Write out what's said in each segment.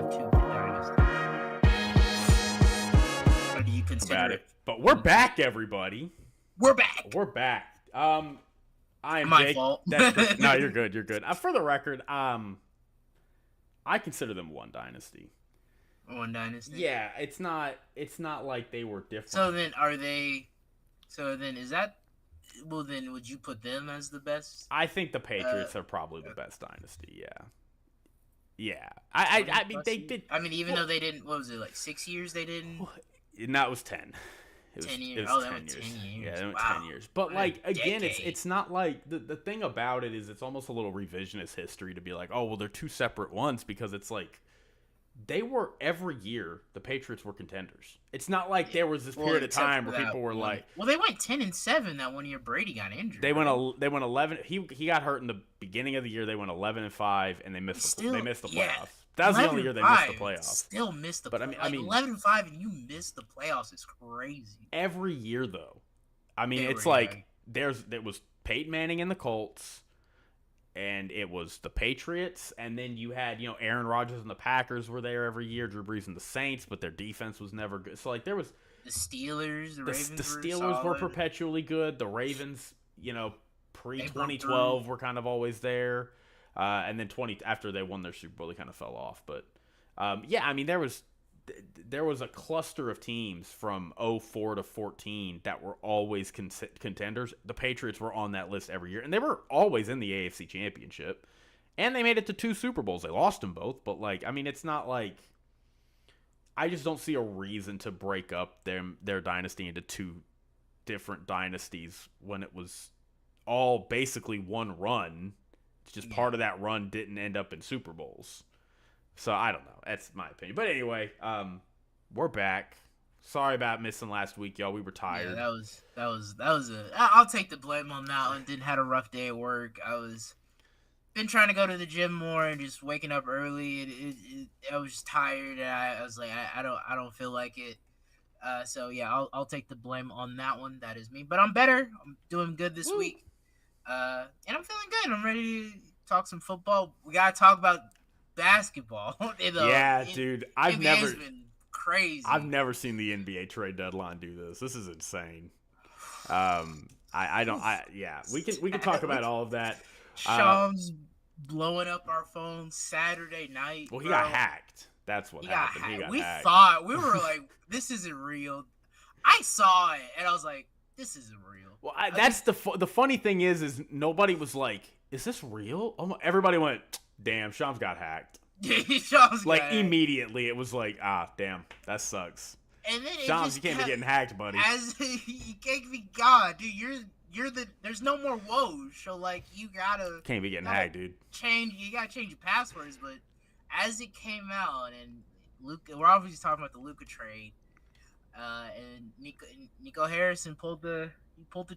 have two dynasties. Or do you consider it? But we're back, everybody. We're back. We're back. I am My Jake. fault. No, you're good. You're good. For the record, I consider them one dynasty. One dynasty. Yeah, it's not like they were different. So then, are they? So then, is that? Well, then, would you put them as the best? I think the Patriots are probably the best dynasty. Yeah. Yeah. I mean, they did. I mean, even though they didn't. What was it, like 6 years? They didn't. No, it was 10. It was 10 years. It was 10 years. 10 years. Yeah, they went Wow. 10 years. But like again, decade. it's not like the thing about it is it's almost a little revisionist history to be like, oh well, they're two separate ones, because it's like they were every year the Patriots were contenders. It's not like there was this period of time where people were like, well, they went 10-7 that one year Brady got injured. They went 11. He got hurt in the beginning of the year. They went 11-5 and they missed the playoffs. Yeah. That was the only year they missed the playoffs. Still missed the playoffs. I mean 11-5 and you missed the playoffs is crazy. Every year though. I mean, it's year. like there was Peyton Manning and the Colts, and it was the Patriots, and then you had, Aaron Rodgers and the Packers were there every year, Drew Brees and the Saints, but their defense was never good. So like there was the Steelers, the Ravens. The Steelers were perpetually good. The Ravens, pre-2012 were kind of always there. And then after they won their Super Bowl, they kind of fell off. But yeah, I mean, there was a cluster of teams from 2004 to 2014 that were always contenders. The Patriots were on that list every year, and they were always in the AFC Championship. And they made it to 2 Super Bowls. They lost them both, but it's not like I just don't see a reason to break up their dynasty into 2 different dynasties when it was all basically one run. It's just part of that run didn't end up in Super Bowls. So I don't know. That's my opinion. But anyway, we're back. Sorry about missing last week, y'all. We were tired. Yeah, that was I'll take the blame on that one. Didn't had a rough day at work. Been trying to go to the gym more and just waking up early. I was just tired, and I was like, I don't feel like it. So yeah, I'll take the blame on that one. That is me. But I'm better. I'm doing good this week. And I'm feeling good. I'm ready to talk some football. We gotta talk about basketball. Dude, NBA's been crazy. I've never seen the NBA trade deadline do this. This is insane. We can talk about all of that. Shams blowing up our phones Saturday night. Well, he got hacked. That's what happened. He got hacked. We were like, this isn't real. I saw it and I was like, this isn't real. Well, that's the funny thing is nobody was like, is this real? Everybody went, damn, Shams got hacked. Shams like immediately, it was like, damn, that sucks. And then Shams, you can't be getting hacked, buddy. You can't be God, dude. There's no more woes, so like you can't be getting hacked, dude. You gotta change your passwords. But as it came out, and Luka, we're obviously talking about the Luka trade, and Nico Harrison pulled the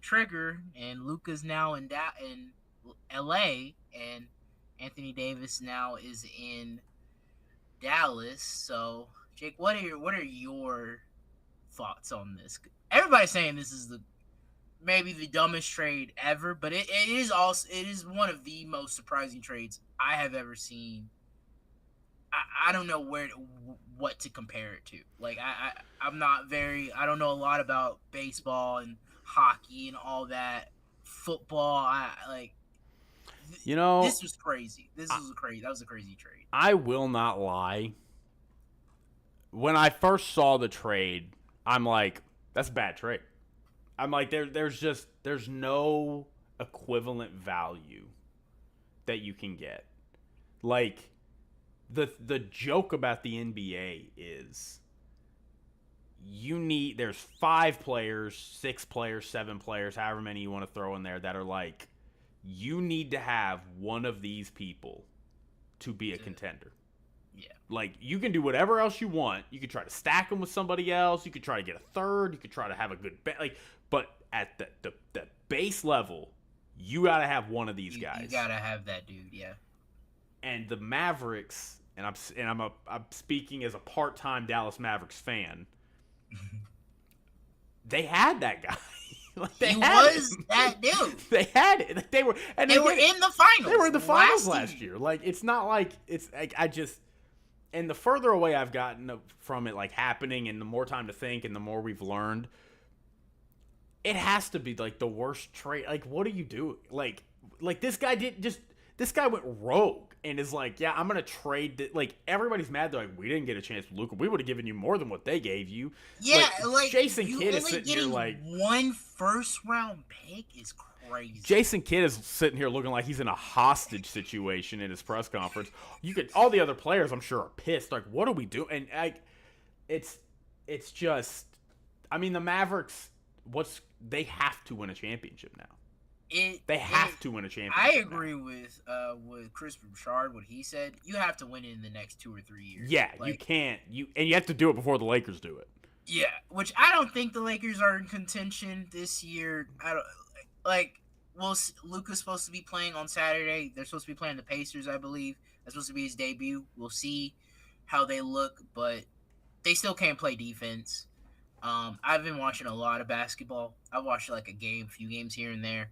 trigger, and Luka's now in LA, and Anthony Davis now is in Dallas. So Jake, what are your thoughts on this? Everybody's saying this is maybe the dumbest trade ever, but it is one of the most surprising trades I have ever seen. I don't know what to compare it to. Like I don't know a lot about baseball and hockey and all that. Football, this was crazy. That was a crazy trade. I will not lie. When I first saw the trade, I'm like, that's a bad trade. I'm like, there's no equivalent value that you can get. Like, the joke about the NBA is there's 5 players, 6 players, 7 players, however many you want to throw in there, that are like, you need to have one of these people to be a contender. Yeah. Like, you can do whatever else you want. You could try to stack them with somebody else. You could try to get a third. You could try to have a good bet. But at the base level, you got to have one of these guys. You got to have that dude, yeah. And the Mavericks, and I'm speaking as a part-time Dallas Mavericks fan, they had that guy. That dude. They had it. They were in the finals. They were in the finals last year. Like, it's not like it's like And the further away I've gotten from it, like, happening, and the more time to think, and the more we've learned, it has to be like the worst trade. Like, what are you doing? Like this guy did just. This guy went rogue and is like, yeah, I'm gonna trade. Like, everybody's mad. They're like, we didn't get a chance with Luka. We would have given you more than what they gave you. Yeah, Like, like Jason you Kidd is only sitting here getting like one first round pick is crazy. Jason Kidd is sitting here looking like he's in a hostage situation in his press conference. You could all the other players, I'm sure, are pissed. Like, what do we do? And it's just, I mean, the Mavericks. They have to win a championship now. They have to win a championship. I agree with Chris Bouchard, what he said. You have to win it in the next 2 or 3 years. Yeah, you can't. You have to do it before the Lakers do it. Yeah, which I don't think the Lakers are in contention this year. I don't like. Well, Luka's supposed to be playing on Saturday. They're supposed to be playing the Pacers, I believe. That's supposed to be his debut. We'll see how they look, but they still can't play defense. I've been watching a lot of basketball. I've watched like a few games here and there.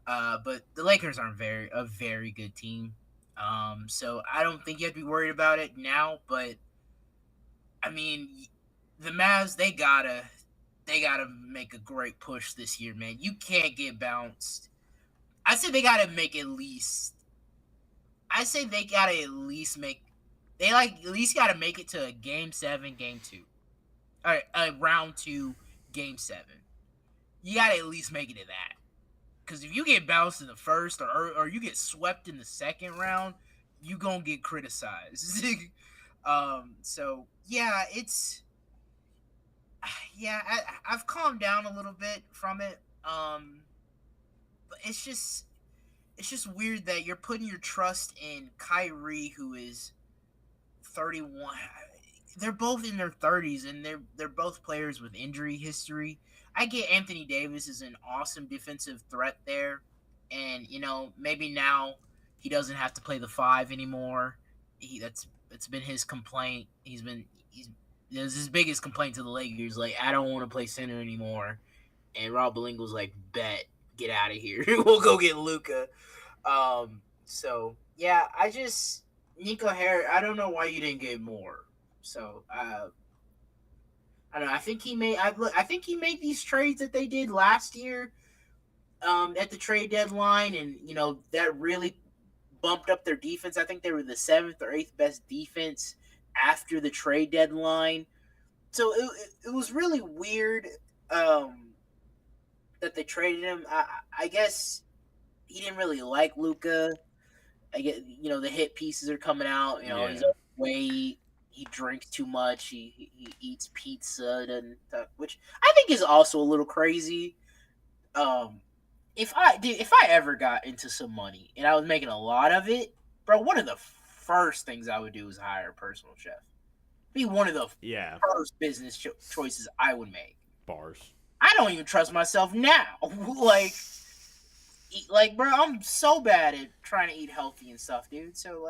But the Lakers aren't a very good team. So I don't think you have to be worried about it now. But I mean, the Mavs, they gotta make a great push this year, man. You can't get bounced. I say they gotta make at least. I say they gotta at least make. They at least gotta make it to a Game 7, Game 2. All right, round 2, Game 7. You gotta at least make it to that. Because if you get bounced in the first or you get swept in the second round, you gonna get criticized. So yeah, I've calmed down a little bit from it. But it's just weird that you're putting your trust in Kyrie, who is 31. They're both in their 30s, and they're both players with injury history. I get Anthony Davis is an awesome defensive threat there, and maybe now he doesn't have to play the 5 anymore. That's been his complaint. He's his biggest complaint to the Lakers. Like, I don't want to play center anymore, and Rob Pelinka's like, bet, get out of here. We'll go get Luka. So yeah, Nico Harris. I don't know why you didn't get more. So I don't know. I think he made these trades that they did last year at the trade deadline, and that really bumped up their defense. I think they were the 7th or 8th best defense after the trade deadline. So it was really weird that they traded him. I guess he didn't really like Luka. I get the hit pieces are coming out. He's overweight. He drinks too much. He eats pizza, which I think is also a little crazy. If I ever got into some money and I was making a lot of it, bro, one of the first things I would do is hire a personal chef. Be one of the first business choices I would make. Bars. I don't even trust myself now. Bro, I'm so bad at trying to eat healthy and stuff, dude. So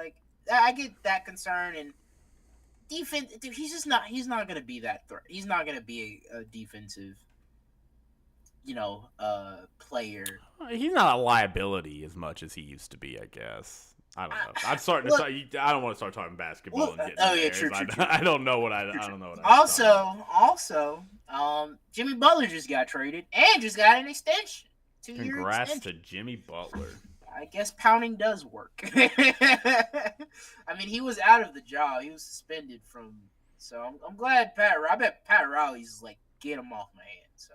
I get that concern. And defense, dude, he's not gonna be that threat. He's not gonna be a defensive, player. He's not a liability as much as he used to be, I guess. I don't know. I'm starting to. I don't want to start talking basketball and getting true. I don't know what I don't know what. Also, Jimmy Butler just got traded and just got an extension. 2-year Congrats extension. to Jimmy Butler. I guess pounding does work. I mean, he was out of the job. He was suspended from. So I'm glad I bet Pat Riley's like, get him off my hands. So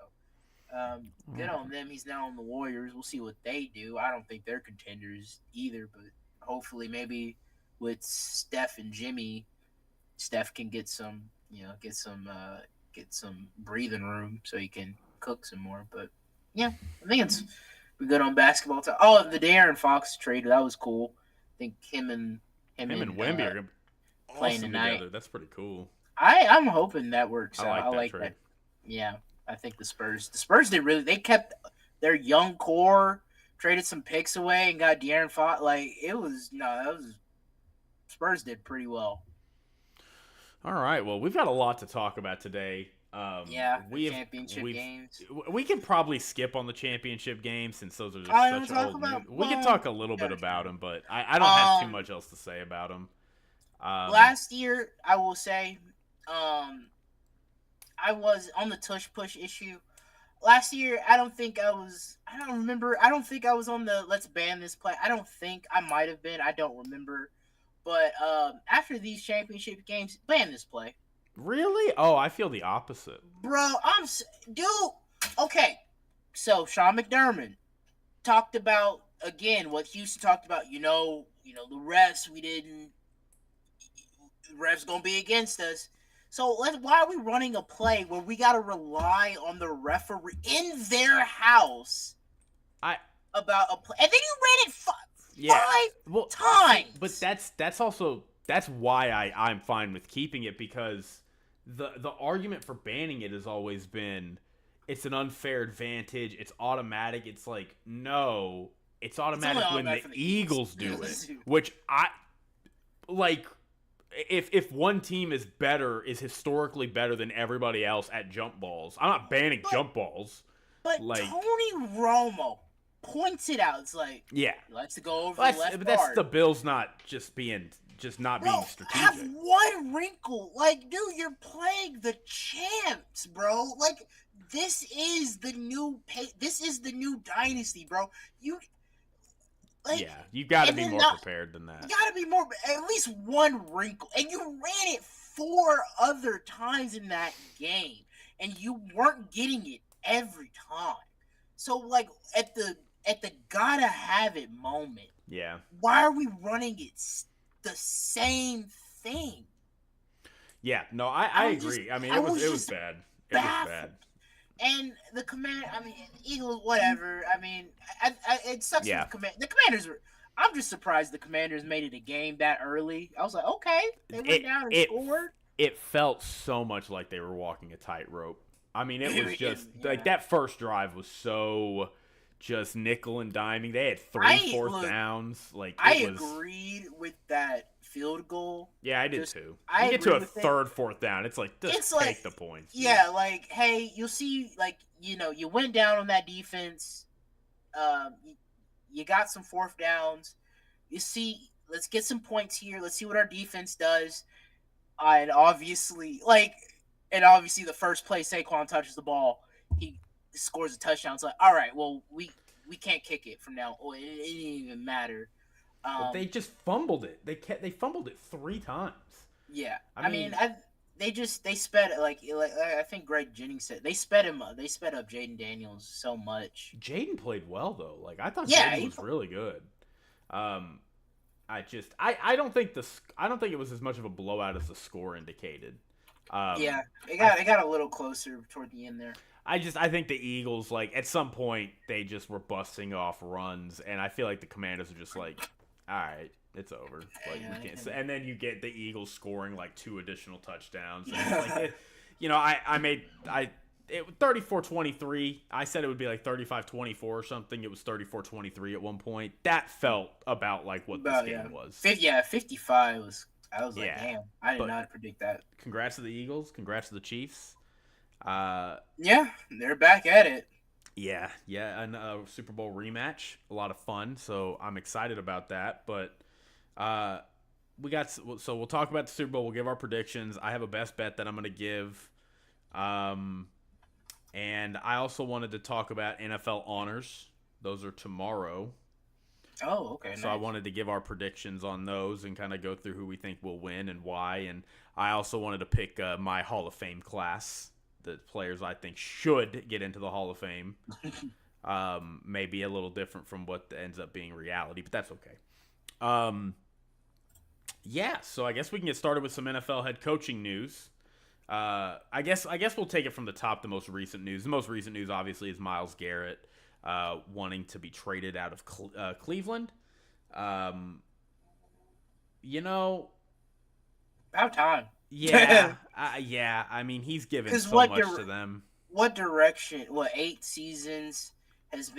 good on them. He's now on the Warriors. We'll see what they do. I don't think they're contenders either, but hopefully maybe with Steph and Jimmy, Steph can get some breathing room so he can cook some more. But yeah, I think we're good on basketball. Oh, the De'Aaron Fox trade, that was cool. I think him and Wemby are playing awesome tonight. Together. That's pretty cool. I'm hoping that works out. I like trade. that. Yeah, I think the Spurs they kept their young core, traded some picks away, and got De'Aaron Fox. Spurs did pretty well. All right, well, we've got a lot to talk about today. Championship games. We can probably skip on the championship games since those are just such old news. We can talk a little bit about them, but I don't have too much else to say about them. Last year, I will say, I was on the tush push issue. Last year, I don't think I was. I don't remember. I don't think I was on the let's ban this play. I don't think I might have been. I don't remember. But after these championship games, ban this play. Really? Oh, I feel the opposite. Bro, dude. Okay, so Sean McDermott talked about again what Houston talked about. The refs. We didn't. The refs gonna be against us. So why are we running a play where we gotta rely on the referee in their house I about a play, and then you ran it yeah. five times? But that's why I'm fine with keeping it, because the argument for banning it has always been it's an unfair advantage. It's automatic. It's like, no, it's automatic when the Eagles do it, which I like. If one team is historically better than everybody else at jump balls, I'm not banning jump balls. But like, Tony Romo points it out. It's like, yeah, he likes to go over the left but that's guard. the Bills not being strategic. Have one wrinkle. Like, dude, you're playing the champs, bro. Like, this is the new dynasty, bro. You got to be more prepared than that. You got to be more, at least one wrinkle. And you ran it 4 other times in that game, and you weren't getting it every time. So, like, at the gotta have it moment, yeah, why are we running it the same thing? Yeah, no, I agree. I mean, it was bad. It was bad. And the Eagles, whatever. I mean, it sucks. Yeah. The Commanders were. I'm just surprised the Commanders made it a game that early. I was like, okay, they went down and scored. It felt so much like they were walking a tightrope. I mean, it was just like that first drive was so just nickel and diming. They had 3 fourth downs. Like agreed with that field goal. Yeah, I did too. You get to a third, fourth down, it's like take the points. Dude. Yeah, like, hey, you'll see, like, you went down on that defense. You got some fourth downs. You see, let's get some points here. Let's see what our defense does. And obviously, the first play Saquon touches the ball, he scores a touchdown. It's like, all right, well, we can't kick it from now. Oh, it didn't even matter. But they just fumbled it. They fumbled it 3 times. Yeah, I mean they sped like I think Greg Jennings said they sped him up. They sped up Jaden Daniels so much. Jaden played well though. Like, I thought Jaden was really good. I don't think it was as much of a blowout as the score indicated. It got a little closer toward the end there. I think the Eagles, like, at some point they just were busting off runs, and I feel like the Commanders are just like, all right, it's over. Like, we can't. And then you get the Eagles scoring like 2 additional touchdowns. And it 34-23. I said it would be like 35-24 or something. It was 34-23 at one point. That felt about like what this game was. 55 was. I was like, damn, I did not predict that. Congrats to the Eagles. Congrats to the Chiefs. They're back at it. Yeah, and a Super Bowl rematch, a lot of fun. So I'm excited about that. But we'll talk about the Super Bowl. We'll give our predictions. I have a best bet that I'm going to give, and I also wanted to talk about NFL honors. Those are tomorrow. Oh, okay. So nice. I wanted to give our predictions on those and kind of go through who we think will win and why. And I also wanted to pick my Hall of Fame class. The players I think should get into the Hall of Fame. Maybe a little different from what ends up being reality, but that's okay. So I guess we can get started with some NFL head coaching news. I guess we'll take it from the top, the most recent news. The most recent news, obviously, is Myles Garrett wanting to be traded out of Cleveland. About time. Yeah, I mean, he's given so much to them. What direction? 8 seasons has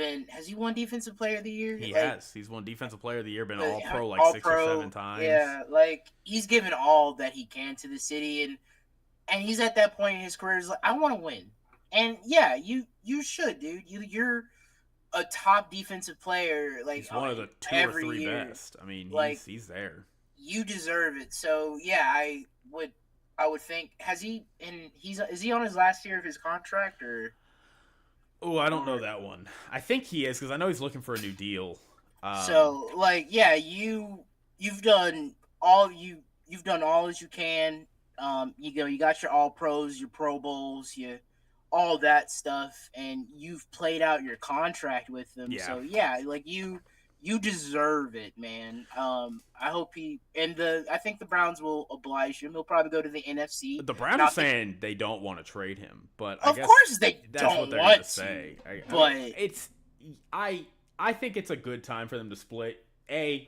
he won Defensive Player of the Year? He has. He's won Defensive Player of the Year, been All-Pro like 6 or 7 times. Yeah, like, he's given all that he can to the city, and he's at that point in his career. He's like, I want to win, and yeah, you should, dude. You're a top defensive player. Like, he's one of the 2 or 3 best. I mean, he's there. you deserve it. So yeah, I would think is he on his last year of his contract Oh, I don't know or that one. I think he is because I know he's looking for a new deal. so like yeah, you've done you've done all as you can. You got your all pros, your pro bowls, all that stuff, and you've played out your contract with them. Yeah. So yeah, like you deserve it, man. I hope I think the Browns will oblige him. He'll probably go to the NFC. The Browns are Not the saying they don't want to trade him, but I Of guess course they that's what don't they're going to want to, say. I mean, but I think it's a good time for them to split.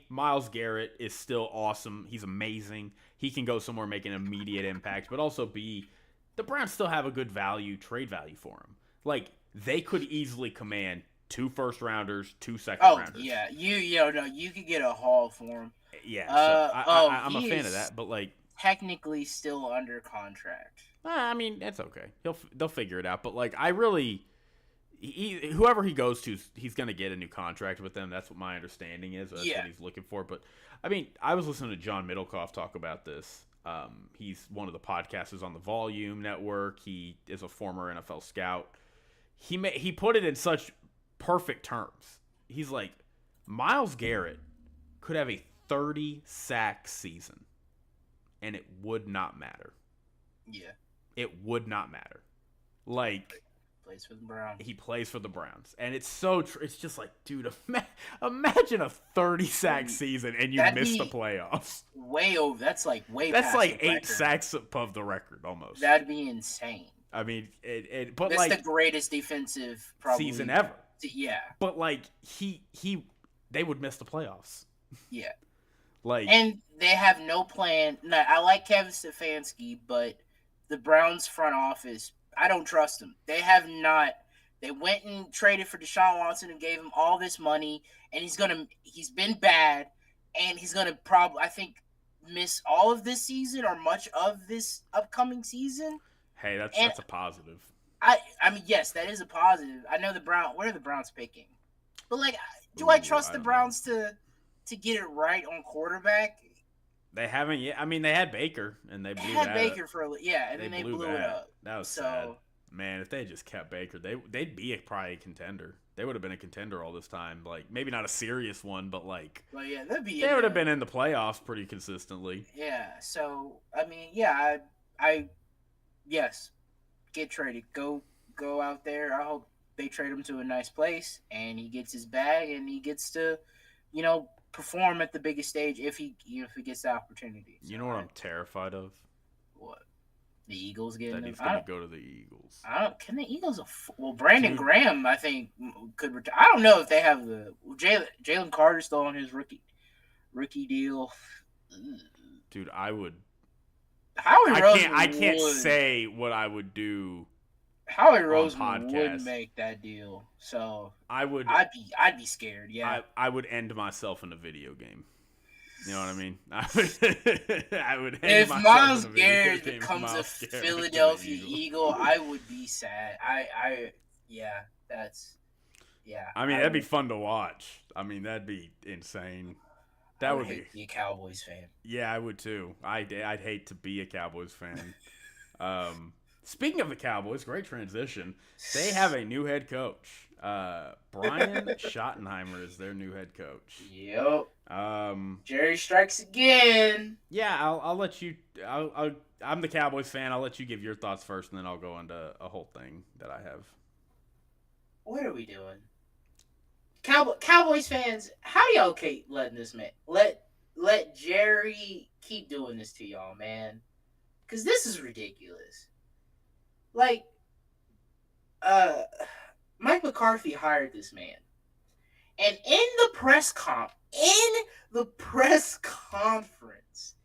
Miles Garrett is still awesome. He's amazing. He can go somewhere, make an immediate impact. But also B, the Browns still have a good trade value for him. Like they could easily command 2 first rounders, 2 second oh rounders. yeah, you could get a haul for him. Yeah, so I'm a He fan of is that. But like, technically still under contract. I mean, it's okay. They'll figure it out. But like, I really. Whoever he goes to, he's going to get a new contract with them. That's what my understanding is. That's what he's looking for. But, I mean, I was listening to John Middlecoff talk about this. He's one of the podcasters on the Volume Network. He is a former NFL scout. He put it in such perfect terms. He's like, Myles Garrett could have a 30-sack season, and it would not matter. Yeah. It would not matter. Like... plays for the Browns. He plays for the Browns, and it's so it's just like, dude, imagine a 30-sack season and you miss the playoffs. Way over. That's like That's past like the 8 record. sacks above the record almost. That'd be insane. I mean, but that's like the greatest defensive season ever. Yeah, but like they would miss the playoffs. Yeah, like, and they have no plan. No, I like Kevin Stefanski, but the Browns front office, I don't trust them. They have not. They went and traded for Deshaun Watson and gave him all this money, and he's been bad, and he's gonna probably, I think, miss all of this season or much of this upcoming season. Hey, that's a positive. I mean, yes, that is a positive. I know the Browns. What are the Browns picking? But like, do I trust the Browns to get it right on quarterback? They haven't yet. I mean, they had Baker, and they blew that Baker for and then they blew it up. That was sad. Man, if they just kept Baker, they'd be probably a contender. They would have been a contender all this time. Like, maybe not a serious one, but like, yeah, they would have been in the playoffs pretty consistently. Yeah. So I mean, yeah, I yes, get traded. Go out there. I hope they trade him to a nice place, and he gets his bag, and he gets to, perform at the biggest stage if he gets the opportunity. So, you know what I'm terrified of? What? The Eagles getting that he's going to go to the Eagles. Can the Eagles? Brandon Graham, I think, could retire. I don't know if they have the Jalen Carter still on his rookie deal. Dude, I would. I can't say what I would do. Howie Roseman would make that deal, so I would. I'd be scared. Yeah, I would end myself in a video game. You know what I mean? I would. If Myles Garrett becomes a Philadelphia Eagle, I would be sad. I mean, that'd be fun to watch. I mean, that'd be insane. That would be a Cowboys fan. Yeah, I would too. I'd hate to be a Cowboys fan. Speaking of the Cowboys, great transition. They have a new head coach. Brian Schottenheimer is their new head coach. Yep. Jerry strikes again. Yeah, I'll let you. I'm the Cowboys fan. I'll let you give your thoughts first, and then I'll go into a whole thing that I have. What are we doing? Cowboys fans, how y'all letting this man let Jerry keep doing this to y'all, man? Because this is ridiculous. Like, Mike McCarthy hired this man, and in the press conference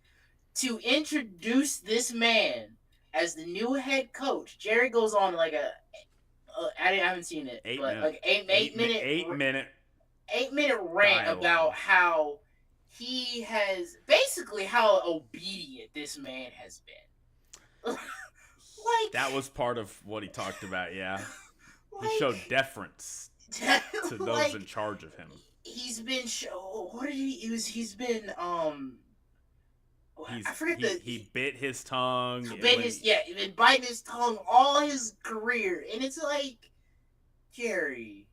to introduce this man as the new head coach, Jerry goes on like I haven't seen it, like 8 minute rant dialogue about how he has basically how obedient this man has been. Like, that was part of what he talked about. Yeah, he showed deference to those in charge of him. He's been he's been I He's forget the he bit his tongue bit when his he's been biting his tongue all his career, and it's like Jerry.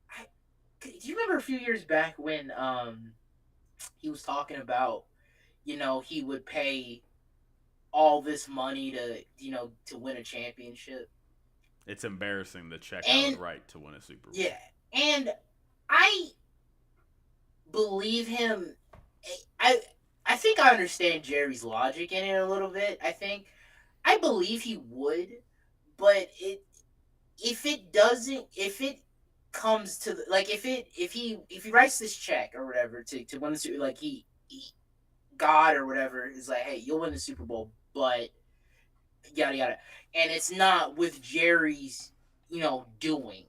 I, do you remember a few years back when he was talking about he would pay all this money to to win a championship, it's embarrassing the check I would and write to win a Super Bowl. yeah, and I believe him. I I think I understand Jerry's logic in it a little bit. I believe he would, but if it comes to like if he writes this check or whatever to win the Super, like he God or whatever is like, hey, you'll win the Super Bowl, but yada yada, and it's not with Jerry's doing.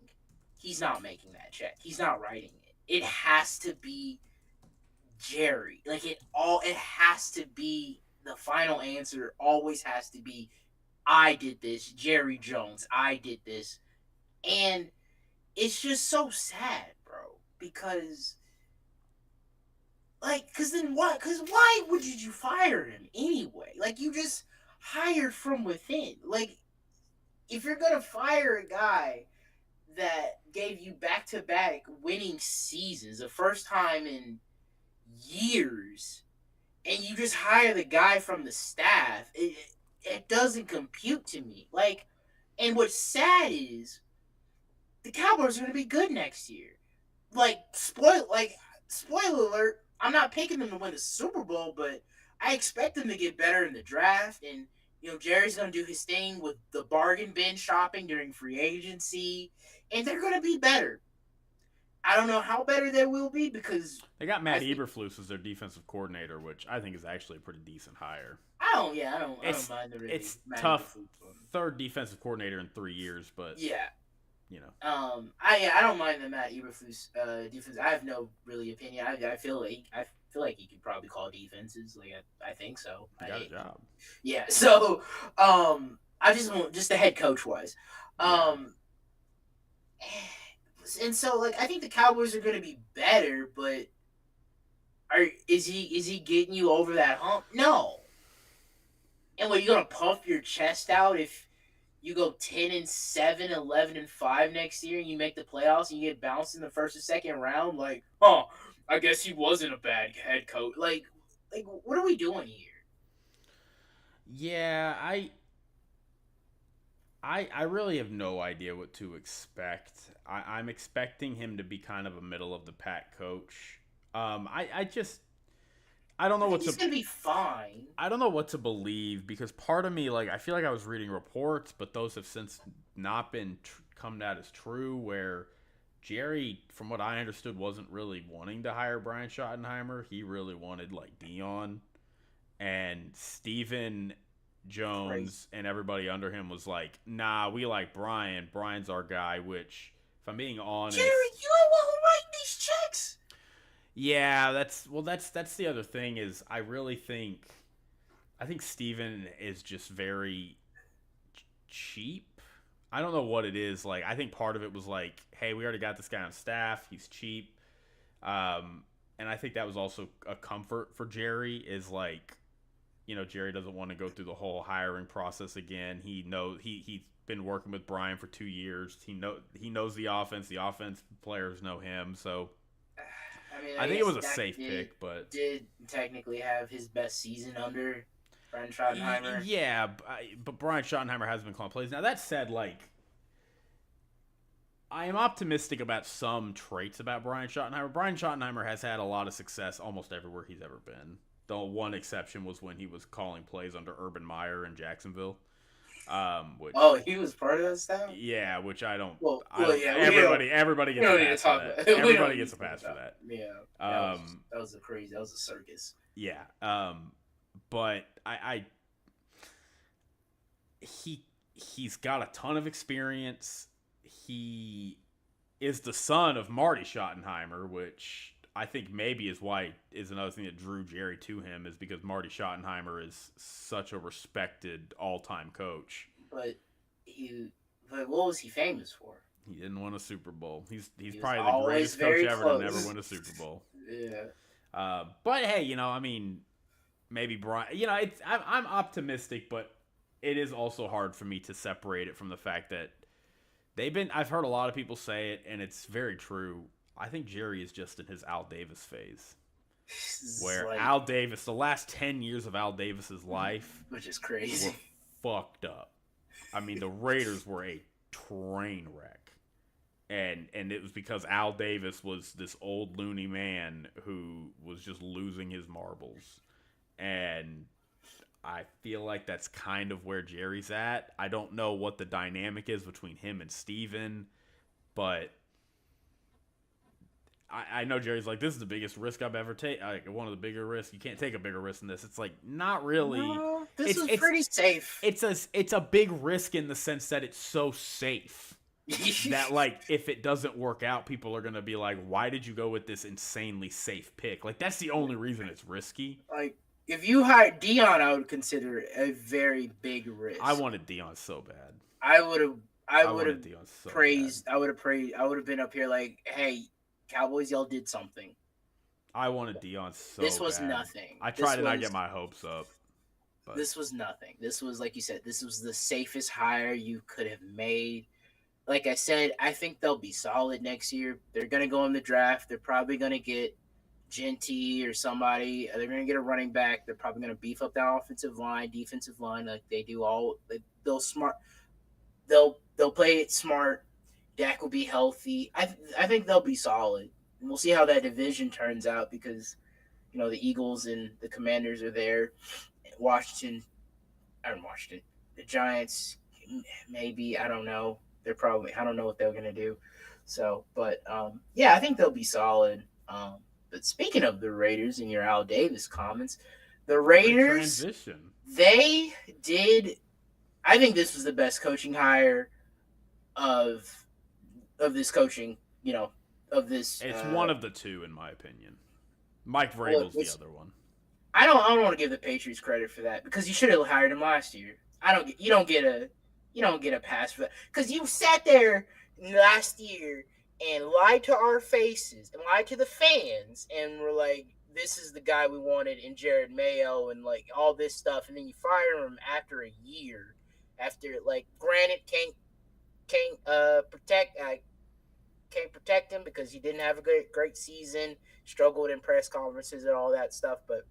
He's not making that check. He's not writing it. It has to be Jerry. Like it has to be the final answer. Always has to be, I did this, Jerry Jones. I did this, and it's just so sad, bro. Because then what? Because why would you fire him anyway? Like you just hired from within. Like if you're gonna fire a guy that gave you back to back winning seasons, the first time in years, and you just hire the guy from the staff, it doesn't compute to me. Like, and what's sad is the Cowboys are going to be good next year. Spoiler alert, I'm not picking them to win the Super Bowl, but I expect them to get better in the draft. And Jerry's going to do his thing with the bargain bin shopping during free agency, and they're going to be better. I don't know how better they will be because They got Matt Eberflus as their defensive coordinator, which I think is actually a pretty decent hire. I don't mind the really It's Matt tough. Eberflus one. Third defensive coordinator in 3 years, but Yeah. you know, I don't mind the Matt Eberflus defense. I have no really opinion. I feel like he could probably call defenses. Like I think so. he got a job. Yeah. So I just want just the head coach wise. And so like I think the Cowboys are going to be better, but is he getting you over that hump? No. And what, you gonna puff your chest out if you go 10-7, 11-5 next year, and you make the playoffs and you get bounced in the first or second round? Like, I guess he wasn't a bad head coach. Like what are we doing here? Yeah, I really have no idea what to expect. I'm expecting him to be kind of a middle of the pack coach. I just I don't know I what think he's to gonna be fine. I don't know what to believe because part of me, like, I feel like I was reading reports, but those have since not been come out as true. Where Jerry, from what I understood, wasn't really wanting to hire Brian Schottenheimer. He really wanted like Dion, and Steven Crazy. Jones and everybody under him was like, "Nah, we like Brian. Brian's our guy." Which, if I'm being Jerry, honest, you don't want to write these checks. yeah, that's the other thing is I think Steven is just very cheap. I don't know what it is. Like, I think part of it was like, hey, we already got this guy on staff. He's cheap. And I think that was also a comfort for Jerry is like, Jerry doesn't want to go through the whole hiring process again. He's been working with Brian for 2 years. He knows the offense. The offense players know him. So I mean, I think it was a safe pick, but did technically have his best season under Brian Schottenheimer. yeah, but Brian Schottenheimer has been calling plays. Now that said, like, I am optimistic about some traits about Brian Schottenheimer. Brian Schottenheimer has had a lot of success almost everywhere he's ever been. The one exception was when he was calling plays under Urban Meyer in Jacksonville. Which He was part of that staff. Yeah, which I don't. Yeah. Everybody gets a pass for that. Everybody gets a pass for that. Yeah. That was a crazy. That was a circus. Yeah. But he's got a ton of experience. He is the son of Marty Schottenheimer, which I think maybe is another thing that drew Jerry to him, is because Marty Schottenheimer is such a respected all-time coach. But what was he famous for? He didn't win a Super Bowl. He's probably the greatest coach ever close. to never win a Super Bowl. Yeah. But hey, I mean, maybe Brian. You know, I'm optimistic, but it is also hard for me to separate it from the fact that they've been. I've heard a lot of people say it, and it's very true. I think Jerry is just in his Al Davis phase, where Like, Al Davis, the last 10 years of Al Davis's life, which is were crazy. fucked up. I mean, the Raiders were a train wreck. And it was because Al Davis was this old loony man who was just losing his marbles. And I feel like that's kind of where Jerry's at. I don't know what the dynamic is between him and Steven, but I know Jerry's like, this is the biggest risk I've ever taken. Like, one of the bigger risks. You can't take a bigger risk than this. It's like, not really. No, this is pretty safe. It's a big risk in the sense that it's so safe that, like, if it doesn't work out, people are gonna be like, why did you go with this insanely safe pick? Like, that's the only reason it's risky. Like, if you hired Dion, I would consider it a very big risk. I wanted Dion so bad. I would have So praised. bad. I would have praised. I would have been up here like, hey, Cowboys, y'all did something. I wanted Dion so This was bad. nothing. I tried to not get my hopes up. But This was nothing. This was, like you said, this was the safest hire you could have made. Like I said, I think they'll be solid next year. They're going to go in the draft. They're probably going to get Genty or somebody. They're going to get a running back. They're probably going to beef up that offensive line, defensive line, like they do all. They'll smart. They'll play it smart. Dak will be healthy. I think they'll be solid. And we'll see how that division turns out because, you know, the Eagles and the Commanders are there. Washington, the Giants, maybe, I don't know. I don't know what they're going to do. So, but, yeah, I think they'll be solid. But speaking of the Raiders and your Al Davis comments, the Raiders, they did, I think this was the best coaching hire of this coaching, you know, of this. It's one of the two, in my opinion. Mike Vrabel's the other one. I don't want to give the Patriots credit for that because you should have hired him last year. You don't get a pass for that because you sat there last year and lied to our faces and lied to the fans and were like, this is the guy we wanted in Jared Mayo and like all this stuff, and then you fire him after a year. After, like, granted, can't protect him because he didn't have a great season, struggled in press conferences and all that stuff, but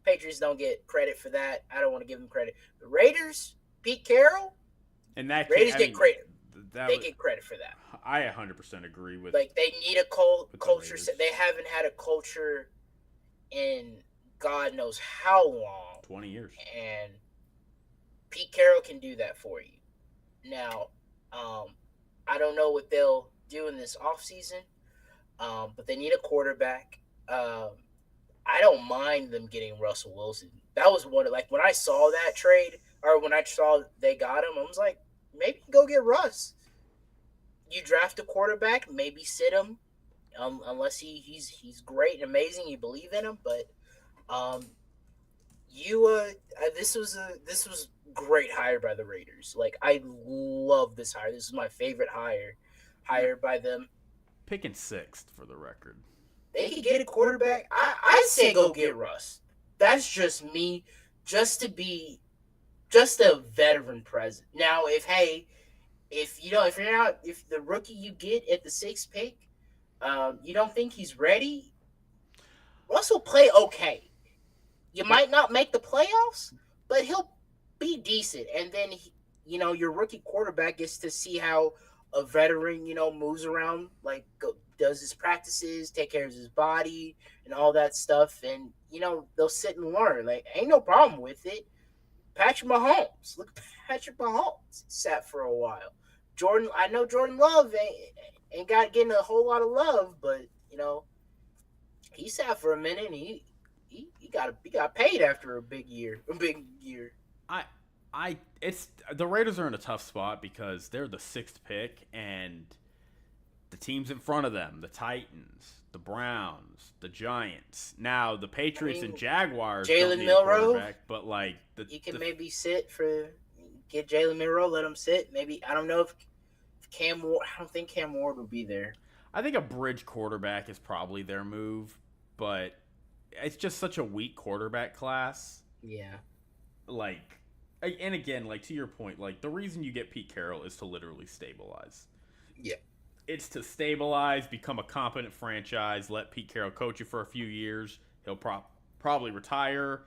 Patriots don't get credit for that. I don't want to give them credit. The Raiders, Pete Carroll, and that Raiders get credit. They get credit for that. I 100% agree with. Like, they need a culture. They haven't had a culture in God knows how long. 20 years. And Pete Carroll can do that for you. Now, I don't know what they'll do in this offseason, but they need a quarterback. I don't mind them getting Russell Wilson. That was one of, like, when I saw that trade, or when I saw they got him, I was like, maybe go get Russ. You draft a quarterback, maybe sit him, unless he's great and amazing, you believe in him. But this was great hire by the Raiders. Like, I love this hire. This is my favorite hire by them. Picking sixth for the record. They could get a quarterback. I say go get Russ. That's just me, just a veteran present. Now, if the rookie you get at the sixth pick, you don't think he's ready, Russ will play okay. You might not make the playoffs, but he'll be decent. And then, your rookie quarterback gets to see how a veteran, moves around, like does his practices, take care of his body, and all that stuff. And, they'll sit and learn. Like, ain't no problem with it. Patrick Mahomes. Look at Patrick Mahomes. Sat for a while. I know Jordan Love ain't getting a whole lot of love, but, he sat for a minute and he got paid after a big year. The Raiders are in a tough spot because they're the sixth pick, and the teams in front of them, the Titans, the Browns, the Giants. Now the Patriots and Jaguars don't need a quarterback, but like maybe get Jalen Milroe, let him sit. Maybe, I don't know if Cam Ward. I don't think Cam Ward will be there. I think a bridge quarterback is probably their move, but it's just such a weak quarterback class. Yeah. Like, and again, like to your point, like the reason you get Pete Carroll is to literally stabilize. Yeah. It's to stabilize, become a competent franchise, let Pete Carroll coach you for a few years. He'll probably retire.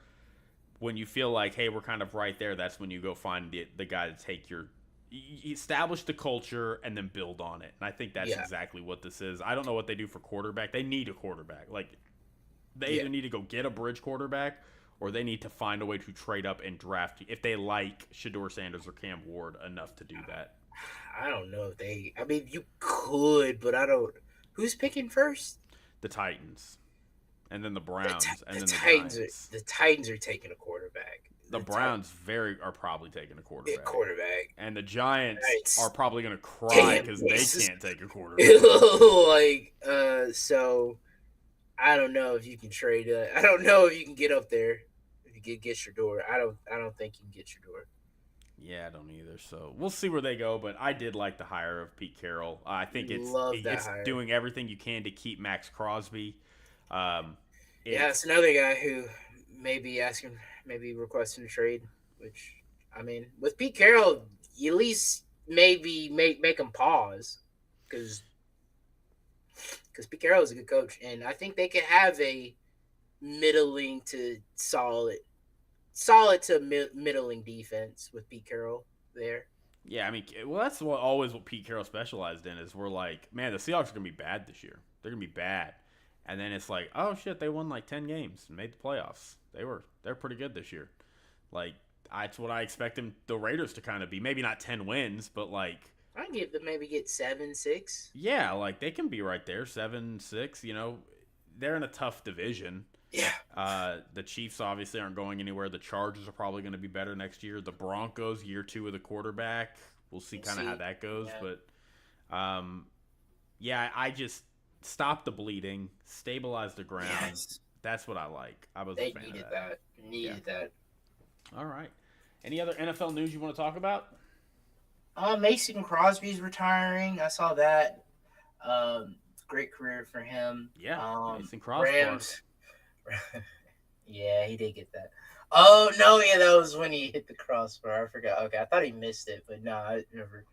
When you feel like, hey, we're kind of right there, that's when you go find the guy to take your establish the culture and then build on it. And I think that's Yeah. exactly what this is. I don't know what they do for quarterback. They need a quarterback. Like they Yeah. either need to go get a bridge quarterback or they need to find a way to trade up and draft if they like Shador Sanders or Cam Ward enough to do that. I don't know if they. I mean, you could, but I don't. Who's picking first? The Titans and then the Browns and The then the Titans are Giants. the Titans are taking a quarterback. The Browns are probably taking a quarterback. Quarterback. And the Giants are probably going to cry Damn, because they can't take a quarterback. like, so I don't know if you can trade. I don't know if you can get up there. If you get your door, I don't think you can get your door. Yeah, I don't either. So we'll see where they go. But I did like the hire of Pete Carroll. I think Love that it's hire. doing everything you can to keep Max Crosby. Yeah, it's another guy who maybe requesting a trade. Which I mean, with Pete Carroll, you at least maybe make him pause because Pete Carroll is a good coach, and I think they could have a middling to solid to middling defense with Pete Carroll there. Yeah, I mean, well, that's what Pete Carroll specialized in is we're like, man, the Seahawks are gonna be bad this year. They're gonna be bad, and then it's like, oh shit, they won like 10 games and made the playoffs. They're pretty good this year. Like that's what I expect the Raiders to kind of be. Maybe not 10 wins, but like I give them maybe get 7-6. yeah, like they can be right there, 7-6. You know, they're in a tough division. Yeah. The Chiefs obviously aren't going anywhere. The Chargers are probably going to be better next year. The Broncos, year 2 of the quarterback. We'll see kind of how that goes. Yeah. But, yeah, I just stop the bleeding, stabilize the ground. Yes. That's what I like. I was They a fan needed of that. Needed that. All right. Any other NFL news you want to talk about? Mason Crosby's retiring. I saw that. Great career for him. Yeah, Mason Crosby. Rams. Yeah, he did get that. Oh no, yeah, that was when he hit the crossbar. I forgot. Okay, I thought he missed it, but no, I never.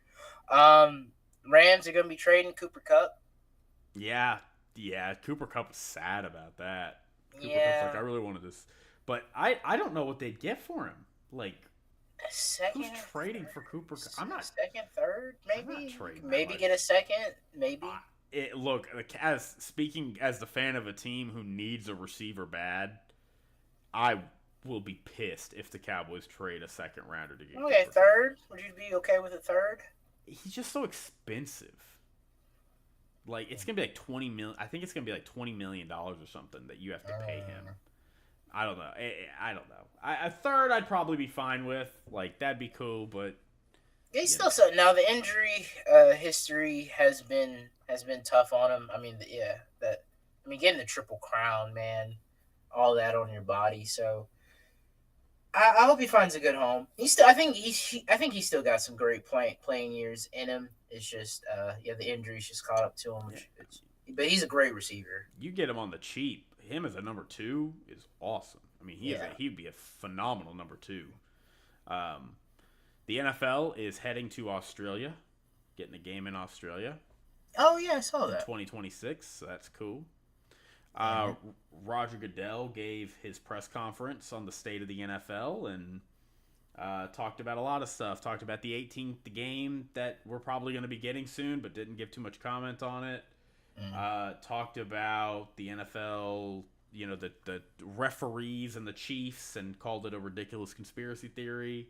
Rams are gonna be trading Cooper Kupp. Yeah. Cooper Kupp was sad about that. Cooper Yeah. Kupp's like, I really wanted this, but I don't know what they'd get for him. Like, who's trading for Cooper Kupp? I'm not second, third, maybe. I'm not trading Maybe that get a second, maybe. Look, as speaking as the fan of a team who needs a receiver bad, I will be pissed if the Cowboys trade a second rounder to get. Okay, Cooper third. Would you be okay with a third? He's just so expensive. Like it's gonna be like 20 million. I think it's gonna be like $20 million or something that you have to pay him. I don't know. I don't know. A third I'd probably be fine with. Like that'd be cool, but He's still so now the injury history has been tough on him. I mean, getting the triple crown, man, all that on your body. So I hope he finds a good home. I think he's still got some great playing years in him. It's just the injuries just caught up to him. But he's a great receiver. You get him on the cheap. Him as a number 2 is awesome. I mean, he'd be a phenomenal number 2. The NFL is heading to Australia, getting a game in Australia. Oh yeah, I saw that. 2026, so that's cool. Roger Goodell gave his press conference on the state of the NFL and talked about a lot of stuff. Talked about the 18th game that we're probably going to be getting soon, but didn't give too much comment on it. Talked about the NFL, the referees and the Chiefs, and called it a ridiculous conspiracy theory,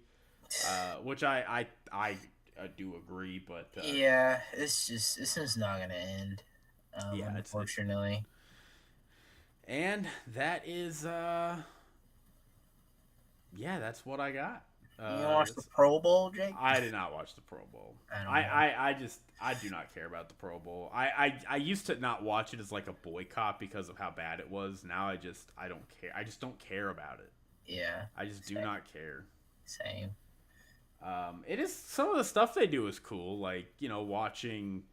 which I do agree, but this is not going to end. Unfortunately. And that is, that's what I got. You watched the Pro Bowl, Jake? I did not watch the Pro Bowl. I do not care about the Pro Bowl. I used to not watch it as like a boycott because of how bad it was. Now I don't care. I just don't care about it. Yeah. I just do not care. Same. It is some of the stuff they do is cool, like watching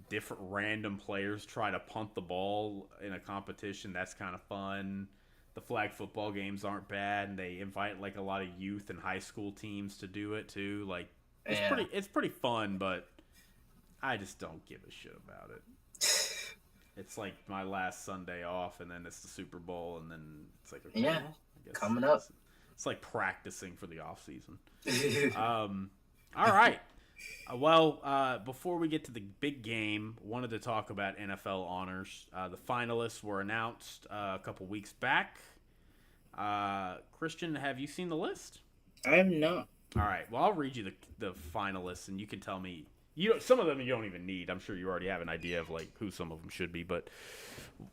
different random players try to punt the ball in a competition. That's kind of fun. The flag football games aren't bad, and they invite like a lot of youth and high school teams to do it too. Like Yeah. it's pretty fun, but I just don't give a shit about it. It's like my last Sunday off, and then it's the Super Bowl, and then it's like, okay, Yeah. well, I guess Coming up. it's like practicing for the off season. All right. Before we get to the big game, wanted to talk about NFL honors. The finalists were announced a couple weeks back. Christian, have you seen the list? I have not. All right. Well, I'll read you the finalists, and you can tell me. Some of them you don't even need. I'm sure you already have an idea of like who some of them should be, but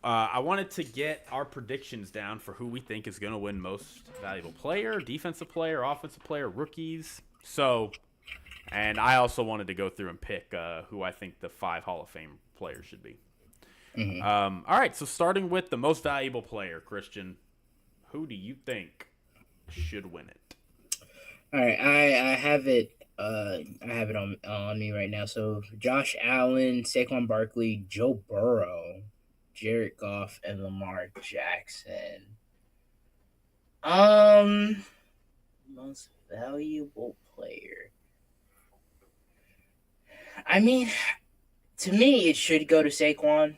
I wanted to get our predictions down for who we think is going to win most valuable player, defensive player, offensive player, rookies. So, and I also wanted to go through and pick who I think the 5 Hall of Fame players should be. Mm-hmm. All right. So starting with the most valuable player, Christian, who do you think should win it? All right, I have it. I have it on me right now. So Josh Allen, Saquon Barkley, Joe Burrow, Jared Goff, and Lamar Jackson. Um, Most valuable player. I mean, to me, it should go to Saquon.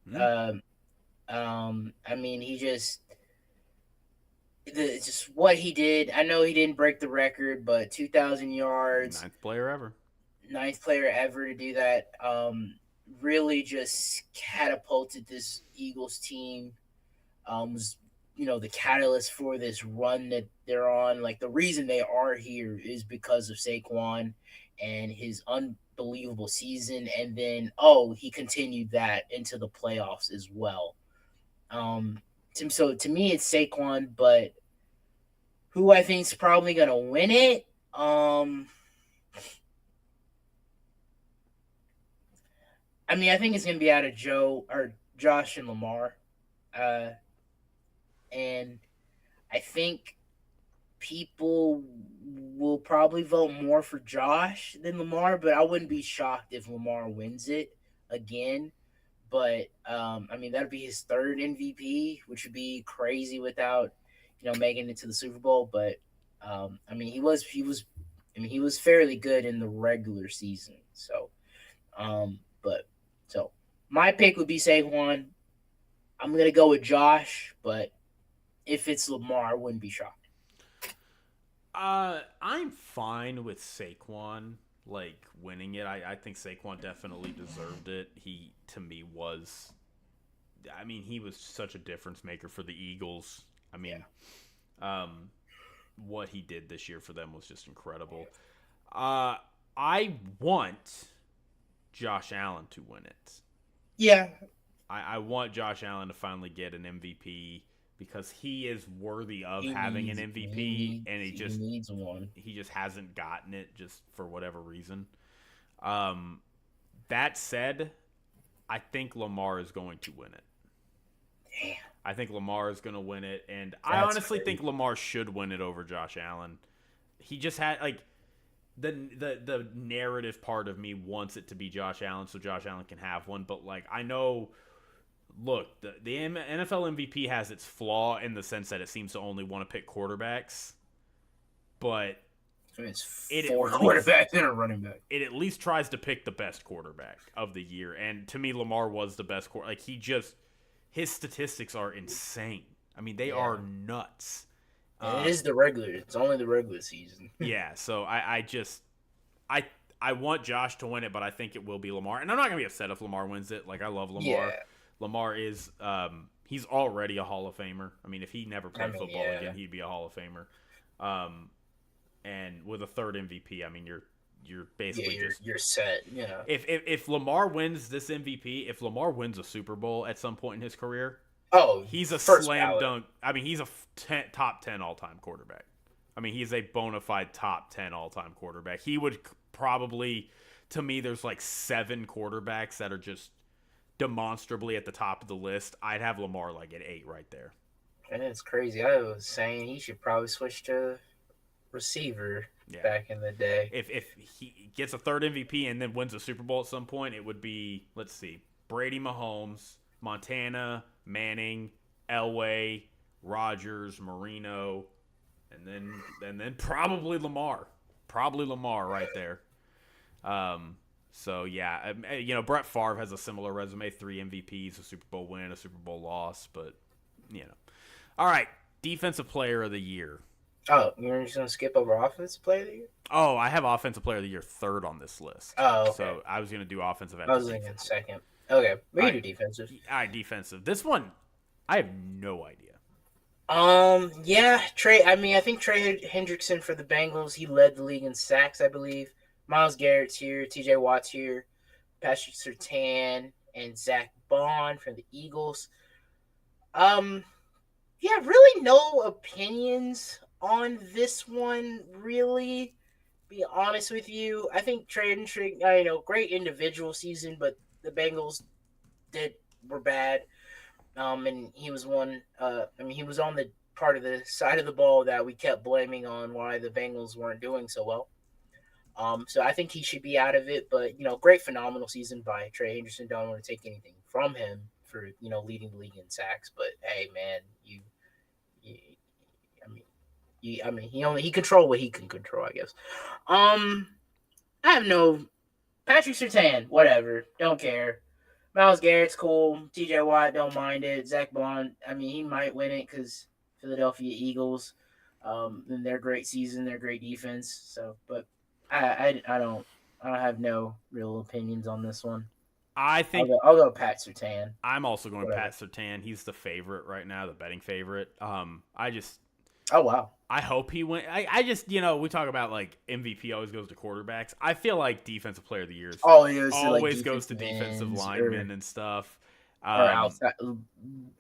Hmm? Um, I mean, just what he did. I know he didn't break the record, but 2,000 yards, Ninth player ever. ninth player ever to do that. Really just catapulted this Eagles team. Was the catalyst for this run that they're on. Like the reason they are here is because of Saquon and his unbelievable season, and then he continued that into the playoffs as well. So to me, it's Saquon, but who I think is probably gonna win it? I mean, I think it's gonna be out of Joe or Josh and Lamar, uh, and I think people will probably vote more for Josh than Lamar, but I wouldn't be shocked if Lamar wins it again. But I mean, that'd be his third MVP, which would be crazy without making it to the Super Bowl. But I mean, he was fairly good in the regular season. So, but so my pick would be Saquon. I'm gonna go with Josh, but if it's Lamar, I wouldn't be shocked. I'm fine with Saquon like winning it. I think Saquon definitely deserved it. He to me was, I mean, he was such a difference maker for the Eagles. I mean, what he did this year for them was just incredible. I want Josh Allen to win it. Yeah, I want Josh Allen to finally get an MVP because he is worthy of he having an needs MVP, and he needs one. he just hasn't gotten it just for whatever reason. Um, that said, I think Lamar is going to win it. Damn, I think Lamar is going to win it, and I that's honestly think crazy. Lamar should win it over Josh Allen. He just had like the narrative part of me wants it to be Josh Allen so Josh Allen can have one, but like I know, look, the NFL MVP has its flaw in the sense that it seems to only want to pick quarterbacks, but So it's it at four least quarterbacks and a running back. it at least tries to pick the best quarterback of the year, and to me, Lamar was the best quarterback. Like his statistics are insane. I mean, they Yeah, are nuts. and it Uh, is the regular. It's only the regular season. yeah, so I I want Josh to win it, but I think it will be Lamar, and I'm not gonna be upset if Lamar wins it. Like I love Lamar. Yeah, Lamar is he's already a Hall of Famer. I mean, if he never I played mean, football yeah. again, he'd be a Hall of Famer. Um, and with a third MVP, I mean, you're Yeah, basically just you're set. Yeah. if Lamar wins this MVP, if Lamar wins a Super Bowl at some point in his career, Oh, he's a first slam ballot. dunk. I mean, he's a top 10 all time quarterback. I mean, he's a bona fide top 10 all time quarterback. He would probably, to me, there's like 7 quarterbacks that are just demonstrably at the top of the list. I'd have Lamar like at 8 right there. And it's crazy. I was saying he should probably switch to receiver Yeah. back in the day. If he gets a third MVP and then wins a Super Bowl at some point, it would be, let's see, Brady, Mahomes, Montana, Manning, Elway, Rodgers, Marino, and then probably Lamar. Probably Lamar right there. So yeah, Brett Favre has a similar resume: 3 MVPs, a Super Bowl win, a Super Bowl loss. But all right, Defensive Player of the Year. Oh, you're just gonna skip over Offensive Player of the Year? Oh, I have Offensive Player of the Year third on this list. Oh, okay. So I was gonna do offensive I after was thinking defensive. second. Okay, we All can right. do defensive. All right, defensive. This one, I have no idea. Yeah, Trey. I mean, I think Trey Hendrickson for the Bengals. He led the league in sacks, I believe. Miles Garrett's here. T.J. Watt's here. Patrick Surtain and Zach Bond from the Eagles. Yeah, really no opinions on this one. Really, be honest with you, I think Trey Hendrickson, great individual season, but the Bengals were bad. And he was one. He was on the part of the side of the ball that we kept blaming on why the Bengals weren't doing so well. So I think he should be out of it. But great, phenomenal season by Trey Henderson. Don't want to take anything from him for leading the league in sacks. But hey, man, you he control what he can control, I guess. I have no Patrick Surtain, whatever, don't care. Miles Garrett's cool. T.J. Watt, don't mind it. Zach Bond, he might win it because Philadelphia Eagles, and their great season, their great defense. So, but I don't have no real opinions on this one. I think I'll go Pat Surtain. I'm also going Whatever. Pat Surtain. He's the favorite right now, the betting favorite. Oh wow. I hope he wins. I just, we talk about like MVP always goes to quarterbacks. I feel like Defensive Player of the Year always goes to defensive linemen and stuff. Or outside, the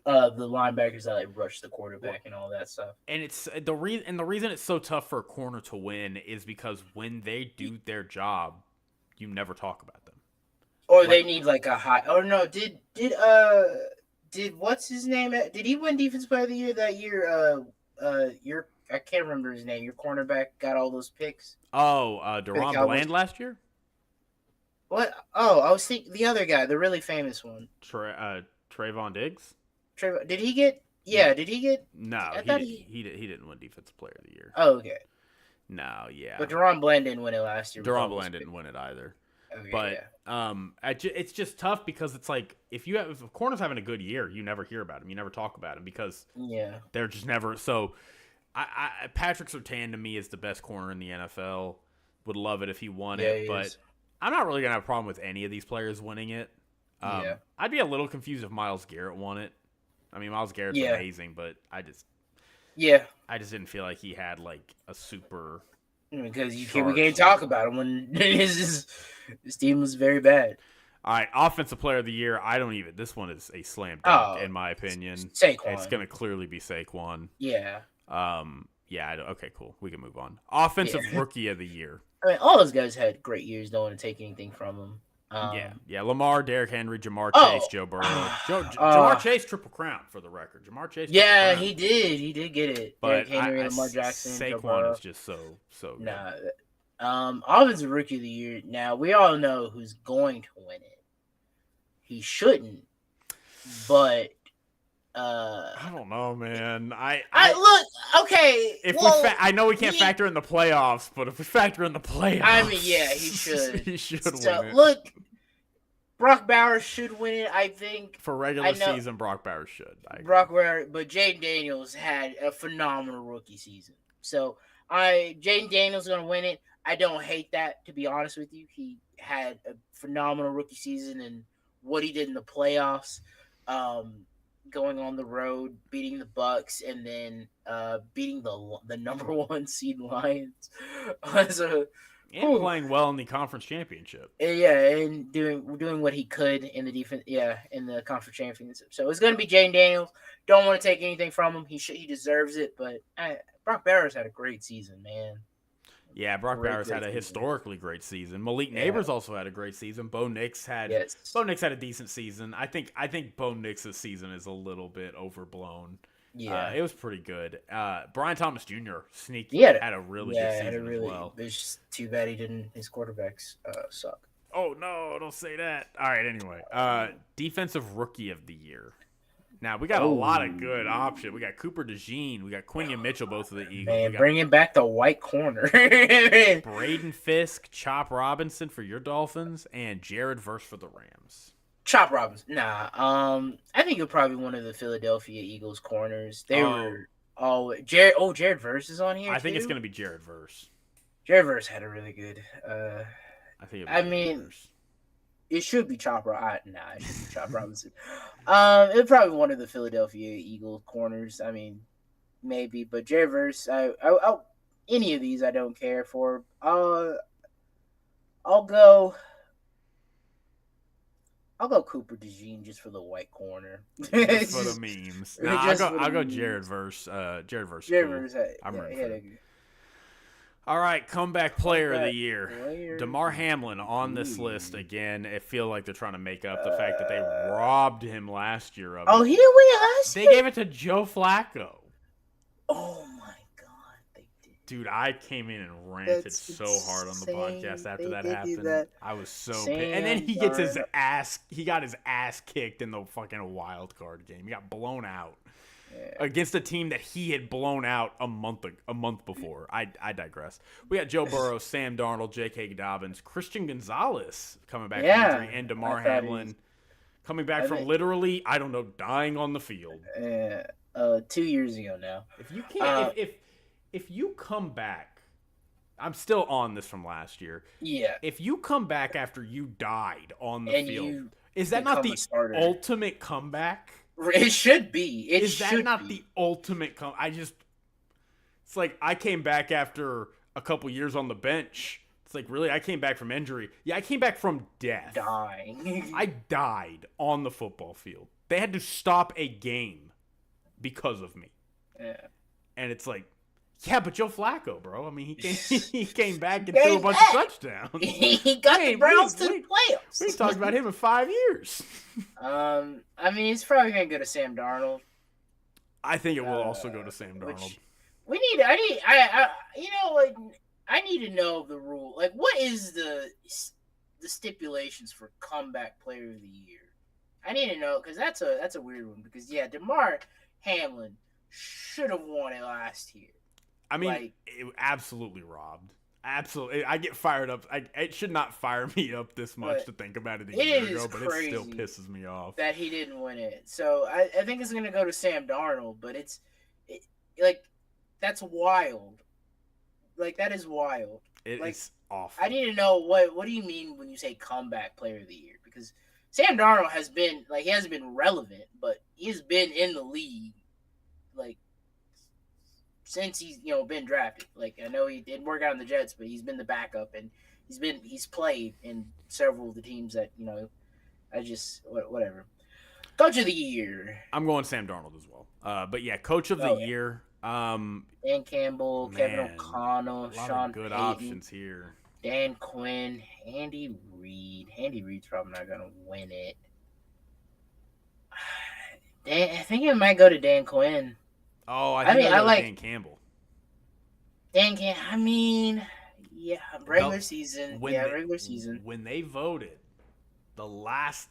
linebackers that rush the quarterback and all that stuff. And it's the reason it's so tough for a corner to win is because when they do their job, you never talk about them. Or they need like a high. Oh no! Did what's his name? Did he win Defensive Player of the Year that year? I can't remember his name. Your cornerback got all those picks. Oh, Deron Bland last year. What? Oh, I was thinking the other guy, the really famous one. Trayvon Diggs. Did he get? Yeah, did he get? No, I thought he didn't win Defensive Player of the Year. Oh, okay. No, yeah. But Deron Bland didn't win it last year. Deron Bland didn't win it either. Okay, but it's just tough because it's like if a corner's having a good year, you never hear about him, you never talk about him because they're just never. So, Patrick Surtain to me is the best corner in the NFL. Would love it if he won it, but I'm not really gonna have a problem with any of these players winning it. I'd be a little confused if Myles Garrett won it. I mean, Myles Garrett's amazing, but I just didn't feel like he had like a super. Because we can't talk about him when his team was very bad. All right, Offensive Player of the Year. This one is a slam dunk in my opinion. Saquon. It's going to clearly be Saquon. Yeah. Okay, cool. We can move on. Offensive Rookie of the Year. I mean, all those guys had great years. Don't want to take anything from them. Lamar, Derrick Henry, Jamar Chase, Joe Burrow. Jamar Chase triple crown for the record. Jamar Chase. Yeah, he did. He did get it. But Derrick Henry, Lamar Jackson, Saquon is just so good. Nah. Offensive Rookie of the Year. Now we all know who's going to win it. He shouldn't, but I don't know, man. I look okay. I know we can't factor in the playoffs, but if we factor in the playoffs, I mean, yeah, he should. He should win it. Look, Brock Bowers should win it. I think for regular season, Brock Bowers should. Brock Bowers, but Jaden Daniels had a phenomenal rookie season. So Jaden Daniels is going to win it. I don't hate that, to be honest with you. He had a phenomenal rookie season, and what he did in the playoffs, going on the road, beating the Bucks, and then beating the number 1 seed Lions. And playing well in the conference championship. Yeah, and doing what he could in the defense. Yeah, in the conference championship. So it's going to be Jaden Daniels. Don't want to take anything from him. He deserves it. But Brock Bowers had a great season, man. Yeah, Brock Bowers had a historically great season. Malik Neighbors also had a great season. Bo Nix had a decent season. I think Bo Nix's season is a little bit overblown. Yeah. It was pretty good. Brian Thomas Jr. He had had a really good yeah, had a season as really. well. It's just too bad he didn't. His quarterbacks suck. Oh no, don't say that. All right, anyway. Defensive rookie of the year. Now we got a Oh lot of good options. We got Cooper DeJean, we got Quinion Mitchell, both of the Eagles. We man, got bringing back the white corner. Braden Fisk, Chop Robinson for your Dolphins, and Jared Verse for the Rams. Chop Robinson. Nah. I think you're probably one of the Philadelphia Eagles corners. They Oh, were all Jared. Oh, Jared Verse is on here I think it's too. gonna be Jared Verse. Jared Verse had a really good. I think it'll be I Jared mean, Verse. it should be Chop. Nah, it should be Chop Robinson. It's probably one of the Philadelphia Eagles corners. I mean, maybe, but Jared Verse. Any of these I don't care for. I'll go. I'll go Cooper DeJean just for the white corner. Just for the memes. Nah, I'll go Jared memes. Verse. Jared Verse. Jared Cool. Verse, I'm yeah, rooting he for had him. All right, comeback player of the comeback year. player Damar of Hamlin on this the list year. again. It feel like they're trying to make up the fact that they robbed him last year of Oh, it. he didn't win it last They year? gave it to Joe Flacco. Oh my god, they did. Dude, I came in and ranted That's so hard on the insane. podcast after They that did do happened. that. I was so Sam pissed. And then he gets his Darnold. ass. He got his ass kicked in the fucking wild card game. He got blown out Yeah. against a team that he had blown out a month before. I digress. We got Joe Burrow, Sam Darnold, J.K. Dobbins, Christian Gonzalez coming back from injury, and Damar I thought Hamlin coming back I from think- literally, I don't know, dying on the field. 2 years ago now. If you can't, if you come back, I'm still on this from last year. Yeah. If you come back after you died on the And field, you is that not become the a starter. ultimate comeback? It should be. It Is should that not be. the ultimate it's like I came back after a couple years on the bench. It's like, really? I came back from injury. Yeah, I came back from death. dying? I died on the football field. They had to stop a game because of me. Yeah. And it's like, yeah, but Joe Flacco, bro. I mean, he he came back and Came threw a bunch back. of touchdowns. He got Hey, the Browns to we- the playoffs. We talked about him in 5 years. I mean, he's probably gonna go to Sam Darnold. I think it will also go to Sam which- Darnold. I need to know the rule. Like, what is the stipulations for comeback player of the year? I need to know because that's a weird one. Because yeah, Damar Hamlin should have won it last year. I mean, like- it absolutely robbed. Absolutely. I get fired up. It should not fire me up this much But to think about it a it year is ago, but it still crazy pisses me off. That he didn't win it. So I think it's gonna go to Sam Darnold. But like that's wild. Like that is wild. It like, is awful. I need to know what do you mean when you say comeback player of the year? Because Sam Darnold has been like he hasn't been relevant, but he's been in the league like since he's been drafted. Like I know he didn't work out in the Jets, but he's been the backup and he's played in several of the teams that whatever. Coach of the year. I'm going Sam Darnold as well. But yeah, coach of the year. Dan Campbell, Kevin Man, O'Connell, a lot Sean of good Payton, options here. Dan Quinn, Andy Reid. Andy Reid's probably not gonna win it. I think it might go to Dan Quinn. Oh, I I think mean, I I like like- Dan Campbell. I mean, yeah, regular No, season. When Yeah, they- regular season. When they voted, the last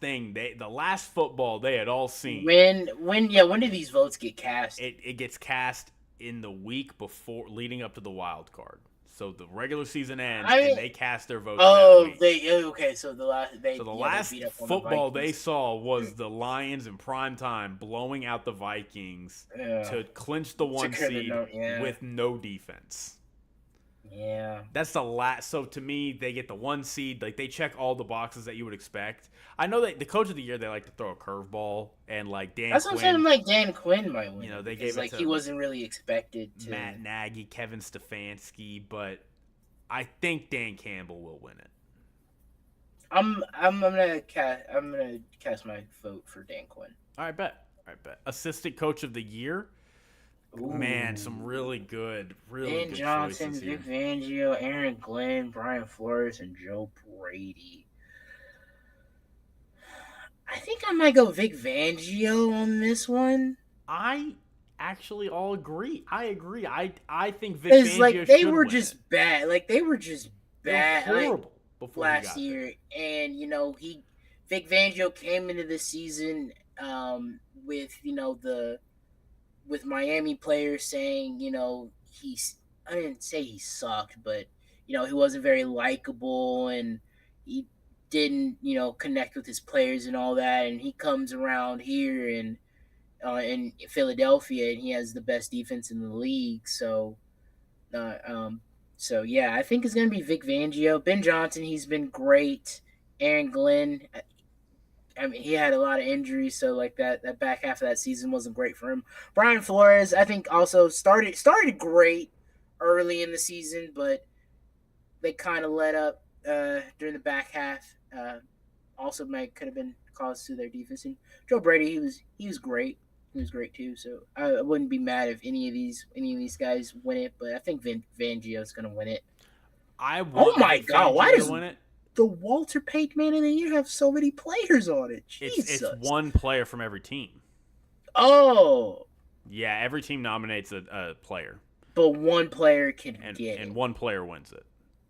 football they had all seen. When do these votes get cast? It gets cast in the week before, leading up to the wild card. So the regular season ends, I mean- and they cast their votes that week. okay. So the last So the last beat up on the football they Vikings. saw was the Lions in prime time blowing out the Vikings Yeah. to clinch the one Secure the seed no- yeah. with no defense. Yeah. That's the last. So to me, they get the one seed. Like they check all the boxes that you would expect. I know that the coach of the year they like to throw a curveball, and like Dan That's what I'm saying. Quinn, Like Dan Quinn might win. They because, gave it like to he wasn't really expected to. Matt Nagy, Kevin Stefanski, but I think Dan Campbell will win it. I'm gonna cast my vote for Dan Quinn. All right, bet. Assistant coach of the year. Man, some really good Ben Johnson, choices here. Vic Fangio, Aaron Glenn, Brian Flores, and Joe Brady. I think I might go Vic Fangio on this one. I actually all agree. I agree. I think Vic Because Fangio like they should were win it. just bad. Like they were just They were bad. Like horrible before he last got there. year, and Vic Fangio came into the season with the with Miami players saying I didn't say he sucked, but he wasn't very likable and he didn't connect with his players and all that, and he comes around here and in Philadelphia and he has the best defense in the league, uh, um, so yeah, I think it's gonna be Vic Fangio. Ben Johnson, he's been great. Aaron Glenn, I mean, he had a lot of injuries, so like that back half of that season wasn't great for him. Brian Flores, I think, also started great early in the season, but they kind of let up during the back half. Also, could have been caused to their defense. And Joe Brady, he was great. He was great too. So I wouldn't be mad if any of these guys win it, but I think Fangio's gonna win it. I Oh want my Vic God! Why Fangio to does win it. the Walter Payton Man of the Year have so many players on it? It's Jesus. one player from every team. Oh, Yeah, every team nominates a player, but one player can get and it. one player wins it.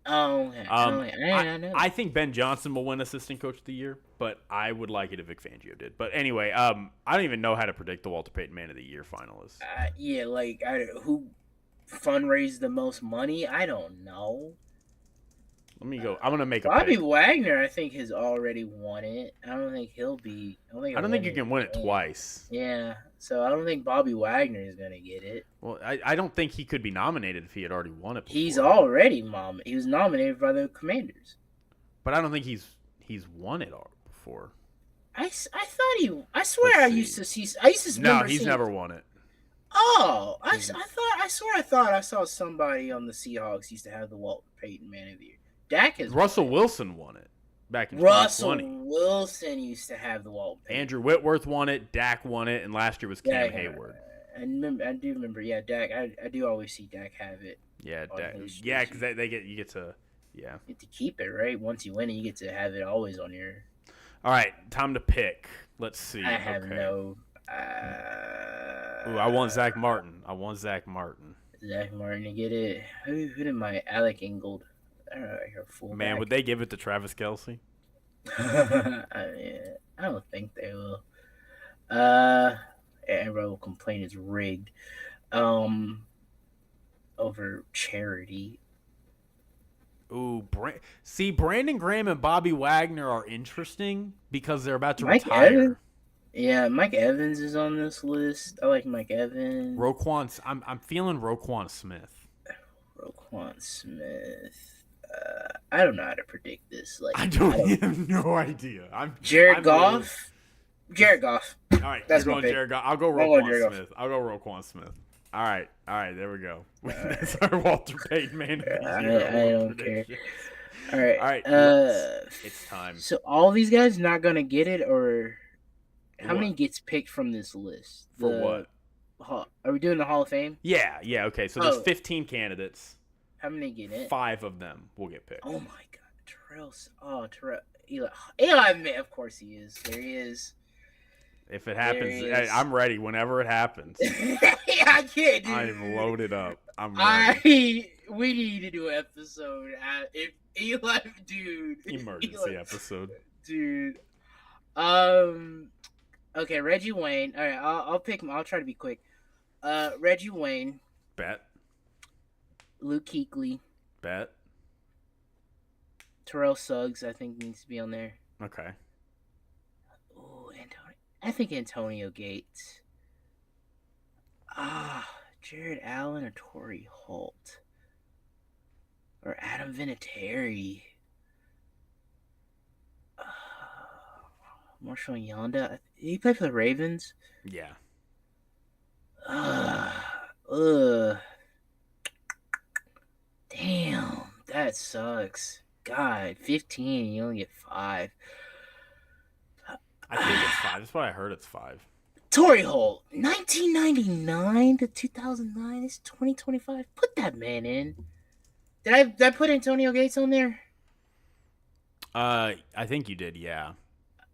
Oh, okay. I know. I think Ben Johnson will win Assistant Coach of the Year, but I would like it if Vic Fangio did. But anyway, I don't even know how to predict the Walter Payton Man of the Year finalists. Yeah, like who fundraised the most money? I don't know. Let me go. I'm gonna make a Bobby pick. Wagner, I think, has already won it. I don't think he'll be. I don't think you can win it twice. Yeah, so I don't think Bobby Wagner is gonna get it. Well, I don't think he could be nominated if he had already won it before. He's already He was nominated by the Commanders. But I don't think he's won it before. I thought he. I swear I used to see. I used to. No, he's never won it. Oh, I swear I thought I saw somebody on the Seahawks used to have the Walter Payton Man of the Year. Dak has Russell Wilson won it back in Russell 2020. Wilson used to have the Walter Payton. Andrew Whitworth won it. Dak won it, and last year was Cam Hayward. I do remember. Yeah, Dak. I do always see Dak have it. Yeah, Dak. Yeah, because you get to. Yeah. You get to keep it, right? Once you win it, you get to have it always on your. All right, time to pick. Let's see. I have no. Ooh, I want Zach Martin. Zach Martin to get it. Who did my Alec Ingold? Man, would they give it to Travis Kelce? I don't think they will. Everyone will complain it's rigged. Over charity. Ooh, Brandon Graham and Bobby Wagner are interesting because they're about to retire. Yeah, Mike Evans is on this list. I like Mike Evans. I'm feeling Roquan Smith. I don't know how to predict this. I have no idea. Jared Goff. Jared Goff. All right, that's going Jared Goff. I'll go Roquan Smith. I'll go Roquan Smith. All right, there we go. That's our Walter Payton Man. I don't care. All right. It's time. So all these guys not gonna get it, or how many gets picked from this list? For what? Are we doing the Hall of Fame? Yeah. Okay. So there's 15 candidates. How many get it? 5 of them will get picked. Oh my God, Terrell. Eli, man, of course he is. There he is. If it happens, I'm ready whenever it happens. I can't, dude. I'm loaded up. I'm ready. We need to do an episode. If Eli, dude. Emergency episode. Dude. Okay, Reggie Wayne. All right, I'll pick him. I'll try to be quick. Reggie Wayne. Bet. Luke Kuechly. Bet. Terrell Suggs, I think, needs to be on there. Okay. Oh, I think Antonio Gates. Jared Allen or Torrey Holt. Or Adam Vinatieri. Marshall Yonda. Did he play for the Ravens? Yeah. Damn, that sucks. God, 15, you only get 5. I think it's 5. That's what I heard. It's 5. Torrey Holt, 1999 to 2009. It's 2025. Put that man in. Did I put Antonio Gates on there? I think you did. Yeah.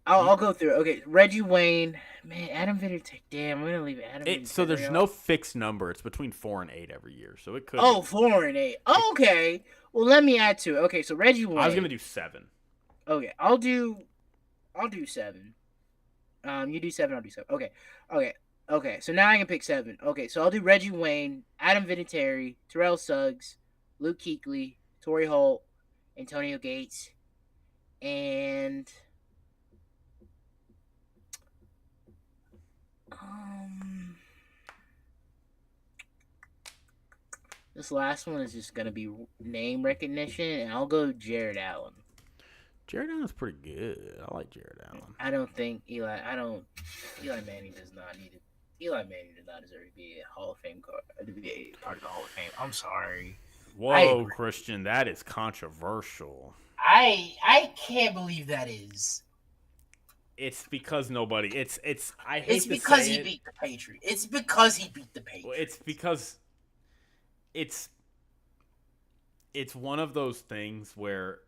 I'll go through. Okay, Reggie Wayne, man, Adam Vinatieri. Damn, I'm gonna leave Adam So there's Vinatieri no off. fixed number. It's between 4 and 8 every year, so it could be. Oh, 4 and 8. It, Okay, well let me add to it. Okay, so Reggie I was gonna Wayne. do 7. Okay, I'll do 7. You do 7. I'll do 7. Okay, okay, okay. So now I can pick 7. Okay, so I'll do Reggie Wayne, Adam Vinatieri, Terrell Suggs, Luke Kuechly, Torrey Holt, Antonio Gates, and um. This last one is just gonna be name recognition, and I'll go Jared Allen. Jared Allen's pretty good. I like Jared Allen. I don't think Eli. Eli Manning does not need it. Eli Manning does not deserve to be a Hall of Fame to be a part of the Hall of Fame. I'm sorry. Whoa, Christian, that is controversial. I can't believe that is. It's because nobody. It's. I hate It's to because say he it. beat the Patriots. It's because he beat the Patriots. Well, it's because it's one of those things where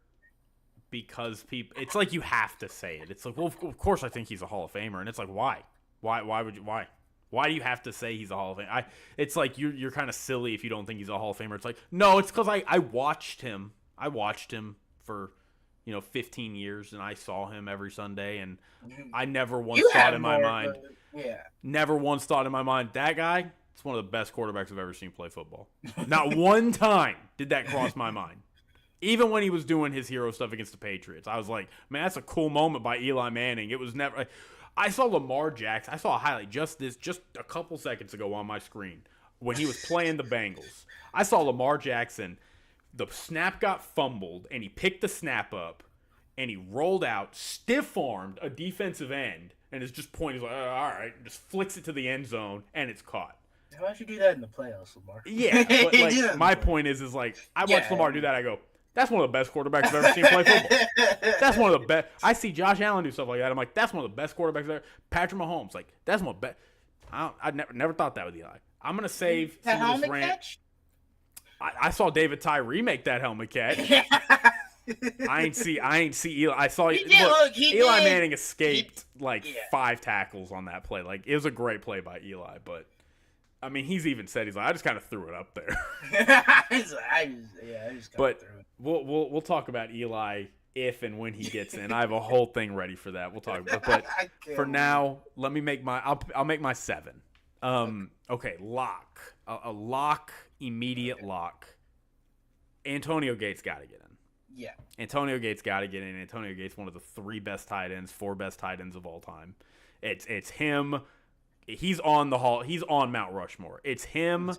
because people, it's like you have to say it. It's like, well, of course I think he's a Hall of Famer, and it's like, why would you, why do you have to say he's a Hall of Famer? It's like you're kind of silly if you don't think he's a Hall of Famer. It's like, no, it's because I watched him for 15 years, and I saw him every Sunday, and I never once thought in my mind, never once thought in my mind, that guy, it's one of the best quarterbacks I've ever seen play football. Not one time did that cross my mind. Even when he was doing his hero stuff against the Patriots, I was like, man, that's a cool moment by Eli Manning. It was never. I saw Lamar Jackson. I saw a highlight just a couple seconds ago on my screen when he was playing the Bengals. I saw Lamar Jackson. The snap got fumbled, and he picked the snap up, and he rolled out, stiff-armed a defensive end, and is just pointing, he's like, all right, and just flicks it to the end zone, and it's caught. Why don't you do that in the playoffs, Lamar? Yeah, but like, my point is like, I watch Lamar do that, I go, that's one of the best quarterbacks I've ever seen play football. That's one of the best. I see Josh Allen do stuff like that. I'm like, that's one of the best quarterbacks ever. Patrick Mahomes, like, that's one of the best. I never thought that with Eli. I'm going to save some of this rant. Catch? I saw David Tyree make that helmet catch. I ain't see Eli. I saw Eli Manning escaped 5 tackles on that play. Like, it was a great play by Eli, but I mean, he's even said, he's like, I just kind of threw it up there. I just threw it. We'll talk about Eli if and when he gets in. I have a whole thing ready for that. We'll talk about it. But for now, let me make I'll make my 7. Okay, lock. A lock, immediate lock. Antonio Gates got to get in. Yeah. Antonio Gates got to get in. Antonio Gates, one of the 4 best tight ends of all time. It's him. He's on the hall. He's on Mount Rushmore. It's him,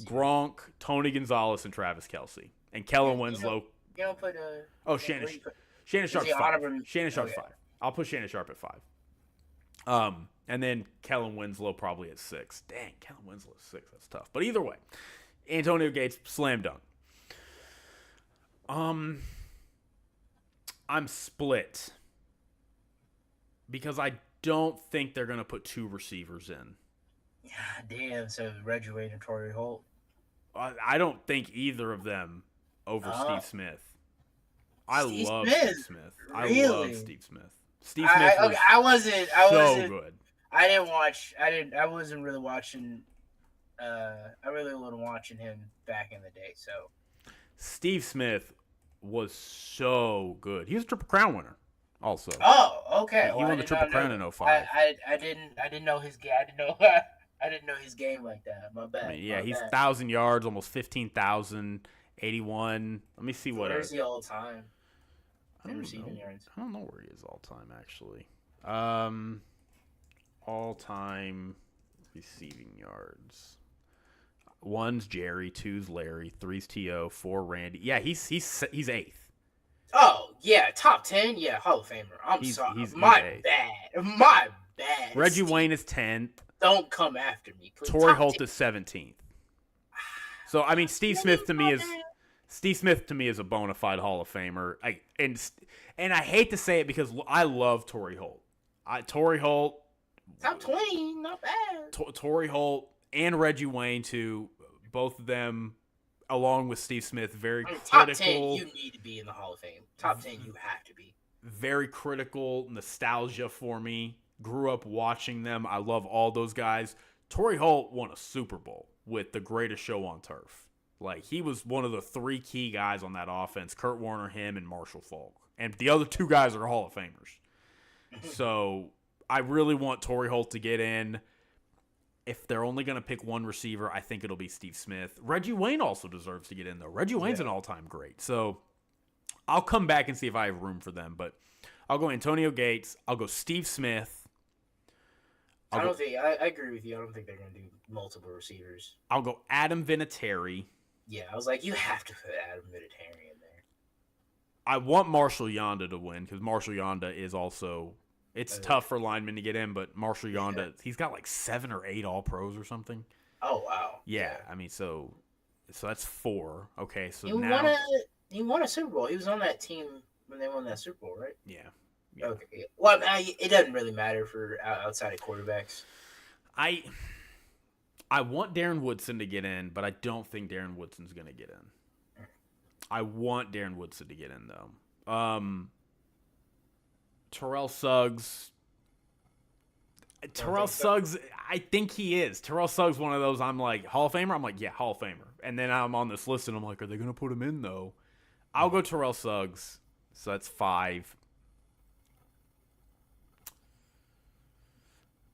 Gronk, Tony Gonzalez, and Travis Kelce, and Kellen Winslow. You don't put Shannon Sharp's 5. Shannon Sharp's 5. I'll put Shannon Sharp at 5. And then Kellen Winslow probably at 6. Dang, Kellen Winslow at 6. That's tough. But either way, Antonio Gates, slam dunk. I'm split because I don't think they're going to put 2 receivers in. Yeah, damn. So Reggie Wayne and Torrey Holt. I don't think either of them over Steve Smith. I love Steve Smith. Really? I love Steve Smith. Steve Smith was so good. I wasn't really watching. I really wasn't watching him back in the day. So Steve Smith was so good. He was a Triple Crown winner. Also. Oh, okay. He won the Triple Crown in 05. I didn't know his game. I didn't know his game like that. My bad. I mean, yeah, he's 1,000 yards, almost 15,000, 81. Let me see what. Where's he all time? I don't know where he is all time actually. All time receiving yards. 1's Jerry, 2's Larry, 3's T.O., 4 Randy. Yeah, he's 8th. Oh, yeah, top 10? Yeah, Hall of Famer. I'm sorry. My bad. Reggie Wayne is 10th. Don't come after me, please. Torrey Holt is 17th. So, I mean, Steve Smith to me is a bona fide Hall of Famer. And I hate to say it because I love Torrey Holt. Torrey Holt. Top 20, not bad. Torrey Holt and Reggie Wayne, too. Both of them, along with Steve Smith, very critical. Top 10, you need to be in the Hall of Fame. Top 10, you have to be. very critical nostalgia for me. Grew up watching them. I love all those guys. Torrey Holt won a Super Bowl with the greatest show on turf. Like, he was one of the 3 key guys on that offense. Kurt Warner, him, and Marshall Faulk. And the other 2 guys are Hall of Famers. So I really want Torrey Holt to get in. If they're only going to pick one receiver, I think it'll be Steve Smith. Reggie Wayne also deserves to get in, though. Reggie Wayne's an all-time great. So I'll come back and see if I have room for them. But I'll go Antonio Gates. I'll go Steve Smith. I agree with you. I don't think they're going to do multiple receivers. I'll go Adam Vinatieri. Yeah, I was like, you have to put Adam Vinatieri in there. I want Marshall Yonda to win because Marshall Yonda is also – it's tough for linemen to get in, but Marshall Yonda, he's got like 7 or 8 All-Pros or something. Oh, wow. Yeah, I mean, so that's 4. Okay, so he won a Super Bowl. He was on that team when they won that Super Bowl, right? Yeah. Okay. Well, it doesn't really matter for outside of quarterbacks. I want Darren Woodson to get in, but I don't think Darren Woodson's going to get in. I want Darren Woodson to get in, though. Terrell Suggs. I think he is. Terrell Suggs, one of those I'm like, Hall of Famer? I'm like, yeah, Hall of Famer. And then I'm on this list, and I'm like, are they going to put him in, though? I'll go Terrell Suggs. So that's 5.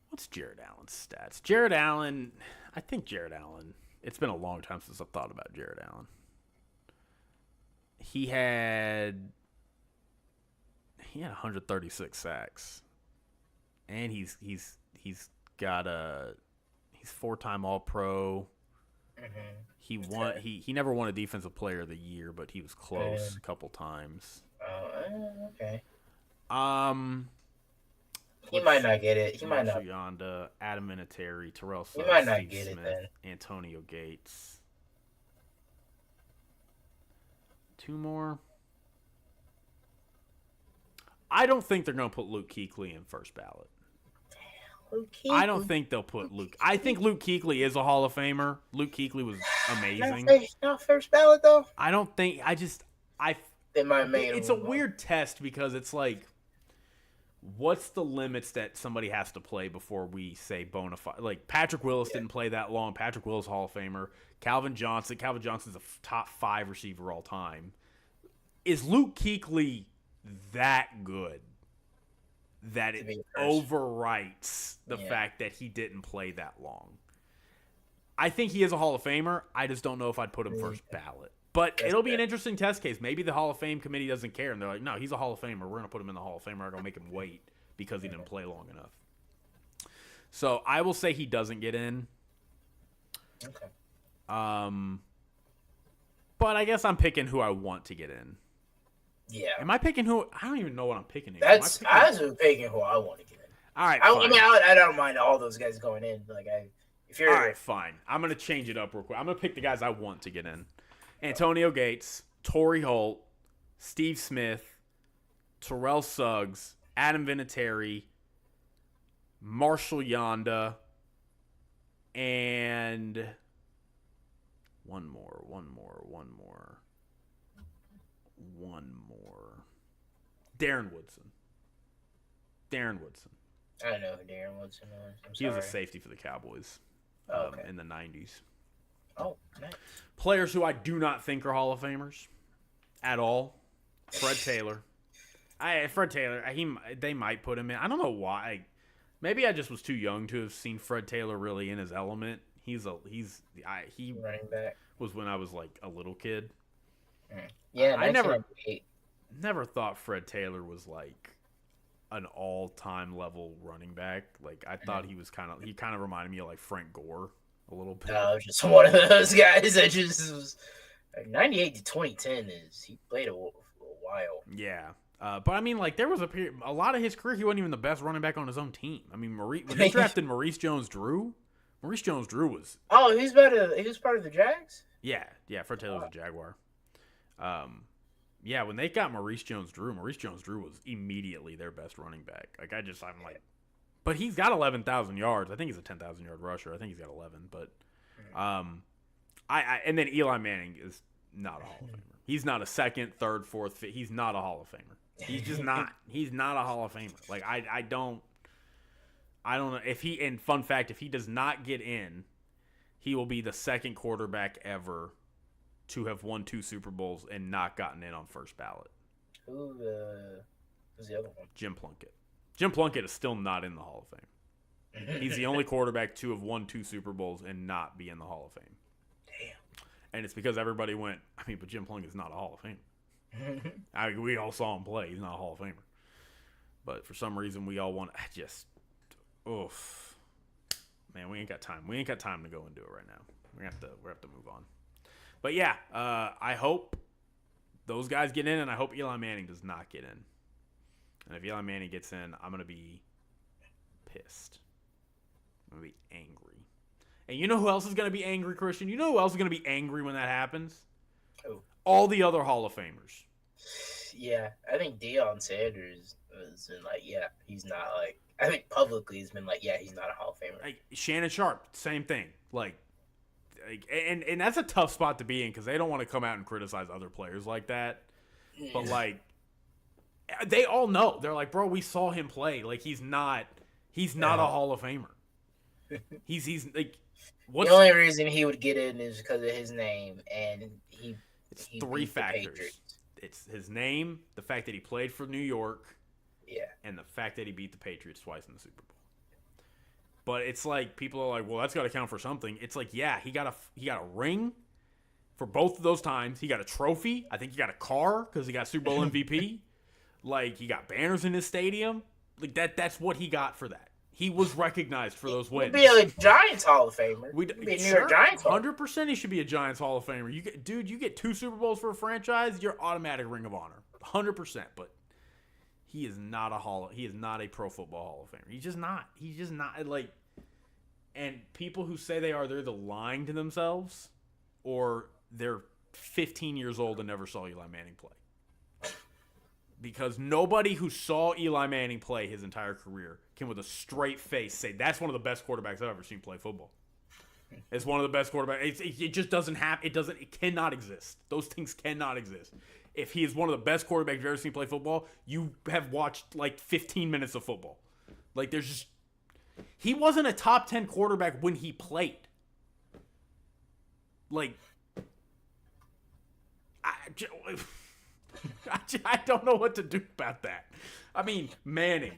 What's Jared Allen's stats? Jared Allen, it's been a long time since I've thought about Jared Allen. He had 136 sacks. And he's 4-time All-Pro. Mm-hmm. He never won a Defensive Player of the Year, but he was close a couple times. Okay. He might not get it. He might not. Yonda, Adam Vinatieri, Terrell Suggs, he might not Steve get Smith, it then. Antonio Gates. 2 more. I don't think they're going to put Luke Kuechly in first ballot. I don't think they'll put Luke. I think Luke Kuechly is a Hall of Famer. Luke Kuechly was amazing. Not first ballot, though? I don't think. They might make it. It's a weird test because it's like, what's the limits that somebody has to play before we say bona fide? Like, Patrick Willis didn't play that long. Patrick Willis, Hall of Famer. Calvin Johnson's a top 5 receiver all time. Is Luke Kuechly that good that it overwrites the fact that he didn't play that long? I think he is a Hall of Famer. I just don't know if I'd put him first ballot. But it'll be an interesting test case. Maybe the Hall of Fame committee doesn't care, and they're like, no, he's a Hall of Famer. We're going to put him in the Hall of Fame. We're going to make him wait because he didn't play long enough. So I will say he doesn't get in. Okay. But I guess I'm picking who I want to get in. Yeah. Am I picking who? I don't even know what I'm picking. I was picking who I want to get in. All right. I don't mind all those guys going in. All right, fine. I'm going to change it up real quick. I'm going to pick the guys I want to get in. Antonio Gates, Torrey Holt, Steve Smith, Terrell Suggs, Adam Vinatieri, Marshall Yonda, and one more. Darren Woodson. I know who Darren Woodson is. He was a safety for the Cowboys in the 90s. Oh, nice. Players who I do not think are Hall of Famers at all. Fred Taylor. They might put him in. I don't know why. Maybe I just was too young to have seen Fred Taylor really in his element. He running back was when I was like a little kid. Yeah, I never thought Fred Taylor was like an all-time level running back. Like, I thought he kind of reminded me of like Frank Gore a little bit. Just one of those guys that just was like 98 to 2010 he played a while. Yeah. But I mean, like, there was a lot of his career, he wasn't even the best running back on his own team. I mean, when they drafted Maurice Jones-Drew was. Oh, he was part of the Jags? Yeah. Fred Taylor was a Jaguar. Yeah, when they got Maurice Jones-Drew was immediately their best running back. Like, I'm like, but he's got 11,000 yards. I think he's a 10,000-yard rusher. I think he's got 11. But, and then Eli Manning is not a Hall of Famer. He's not a second, third, fourth, fifth. He's not a Hall of Famer. He's just not. He's not a Hall of Famer. Like I don't know if he. And fun fact, if he does not get in, he will be the second quarterback ever to have won 2 Super Bowls and not gotten in on first ballot. Who's the other one? Jim Plunkett. Jim Plunkett is still not in the Hall of Fame. He's the only quarterback to have won 2 Super Bowls and not be in the Hall of Fame. Damn. And it's because everybody went, but Jim Plunkett's not a Hall of Famer. We all saw him play. He's not a Hall of Famer. But for some reason, we all want oof. Man, we ain't got time. We ain't got time to go and do it right now. We have to move on. But yeah, I hope those guys get in, and I hope Eli Manning does not get in. And if Eli Manning gets in, I'm gonna be pissed. I'm gonna be angry. And you know who else is gonna be angry, Christian? You know who else is gonna be angry when that happens? Who? All the other Hall of Famers. Yeah, I think Deion Sanders has been like, yeah, he's not like. I think publicly he's been like, yeah, he's not a Hall of Famer. Like Shannon Sharp, same thing. And that's a tough spot to be in because they don't want to come out and criticize other players like that. But like, they all know. They're like, bro, we saw him play. Like he's not a Hall of Famer. He's like, the only reason he would get in is because of his name, and it's 3 factors. It's his name, the fact that he played for New York, and the fact that he beat the Patriots twice in the Super Bowl. But it's like people are like, well, that's got to count for something. It's like, yeah, he got a ring for both of those times. He got a trophy. I think he got a car because he got Super Bowl MVP. Like he got banners in his stadium. Like that's what he got for that. He was recognized for those wins. He'd be a Giants Hall of Famer. He'd be a New York Giants 100% he should be a Giants Hall of Famer. You get 2 Super Bowls for a franchise, you're automatic Ring of Honor. 100%. But he is not a Pro Football Hall of Famer. He's just not. Like, and people who say they're either lying to themselves or they're 15 years old and never saw Eli Manning play. Because nobody who saw Eli Manning play his entire career can with a straight face say that's one of the best quarterbacks I've ever seen play football. It's one of the best quarterbacks. It just doesn't happen. It cannot exist. Those things cannot exist. If he is one of the best quarterbacks you've ever seen play football, you have watched like 15 minutes of football. Like he wasn't a top 10 quarterback when he played. Like, I don't know what to do about that. I mean, Manning,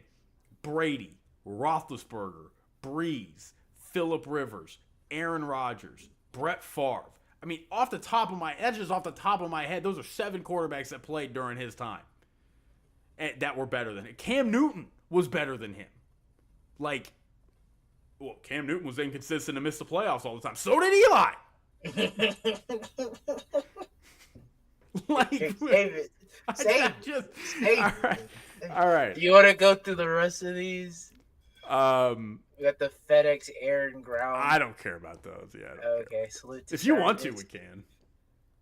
Brady, Roethlisberger, Breeze, Phillip Rivers, Aaron Rodgers, Brett Favre. I mean, that's just off the top of my head. Those are 7 quarterbacks that played during his time and that were better than him. Cam Newton was better than him. Like, well, Cam Newton was inconsistent and missed the playoffs all the time. So did Eli. Like, save it. All right. Do you want to go through the rest of these? We got the FedEx Air and Ground. I don't care about those. Yeah. Okay, salute to if you want to, we can.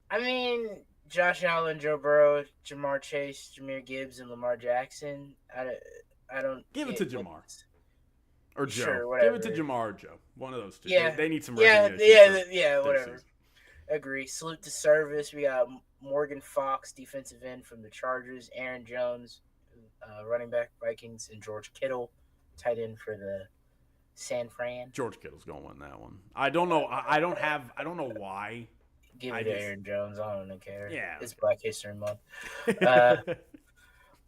I mean, Josh Allen, Joe Burrow, Jamar Chase, Jahmyr Gibbs, and Lamar Jackson. I don't give it to Jamar or Joe. Sure, whatever. Give it to Jamar or Joe. One of those two. Yeah, they need some recognition. Yeah, whatever. Agree. Salute to service. We got Morgan Fox, defensive end from the Chargers. Aaron Jones, running back Vikings, and George Kittle, tight end for the San Fran. George Kittle's gonna win that one. I don't know. I don't know why. Give it to Aaron Jones. I don't care. Yeah, it's Black History Month.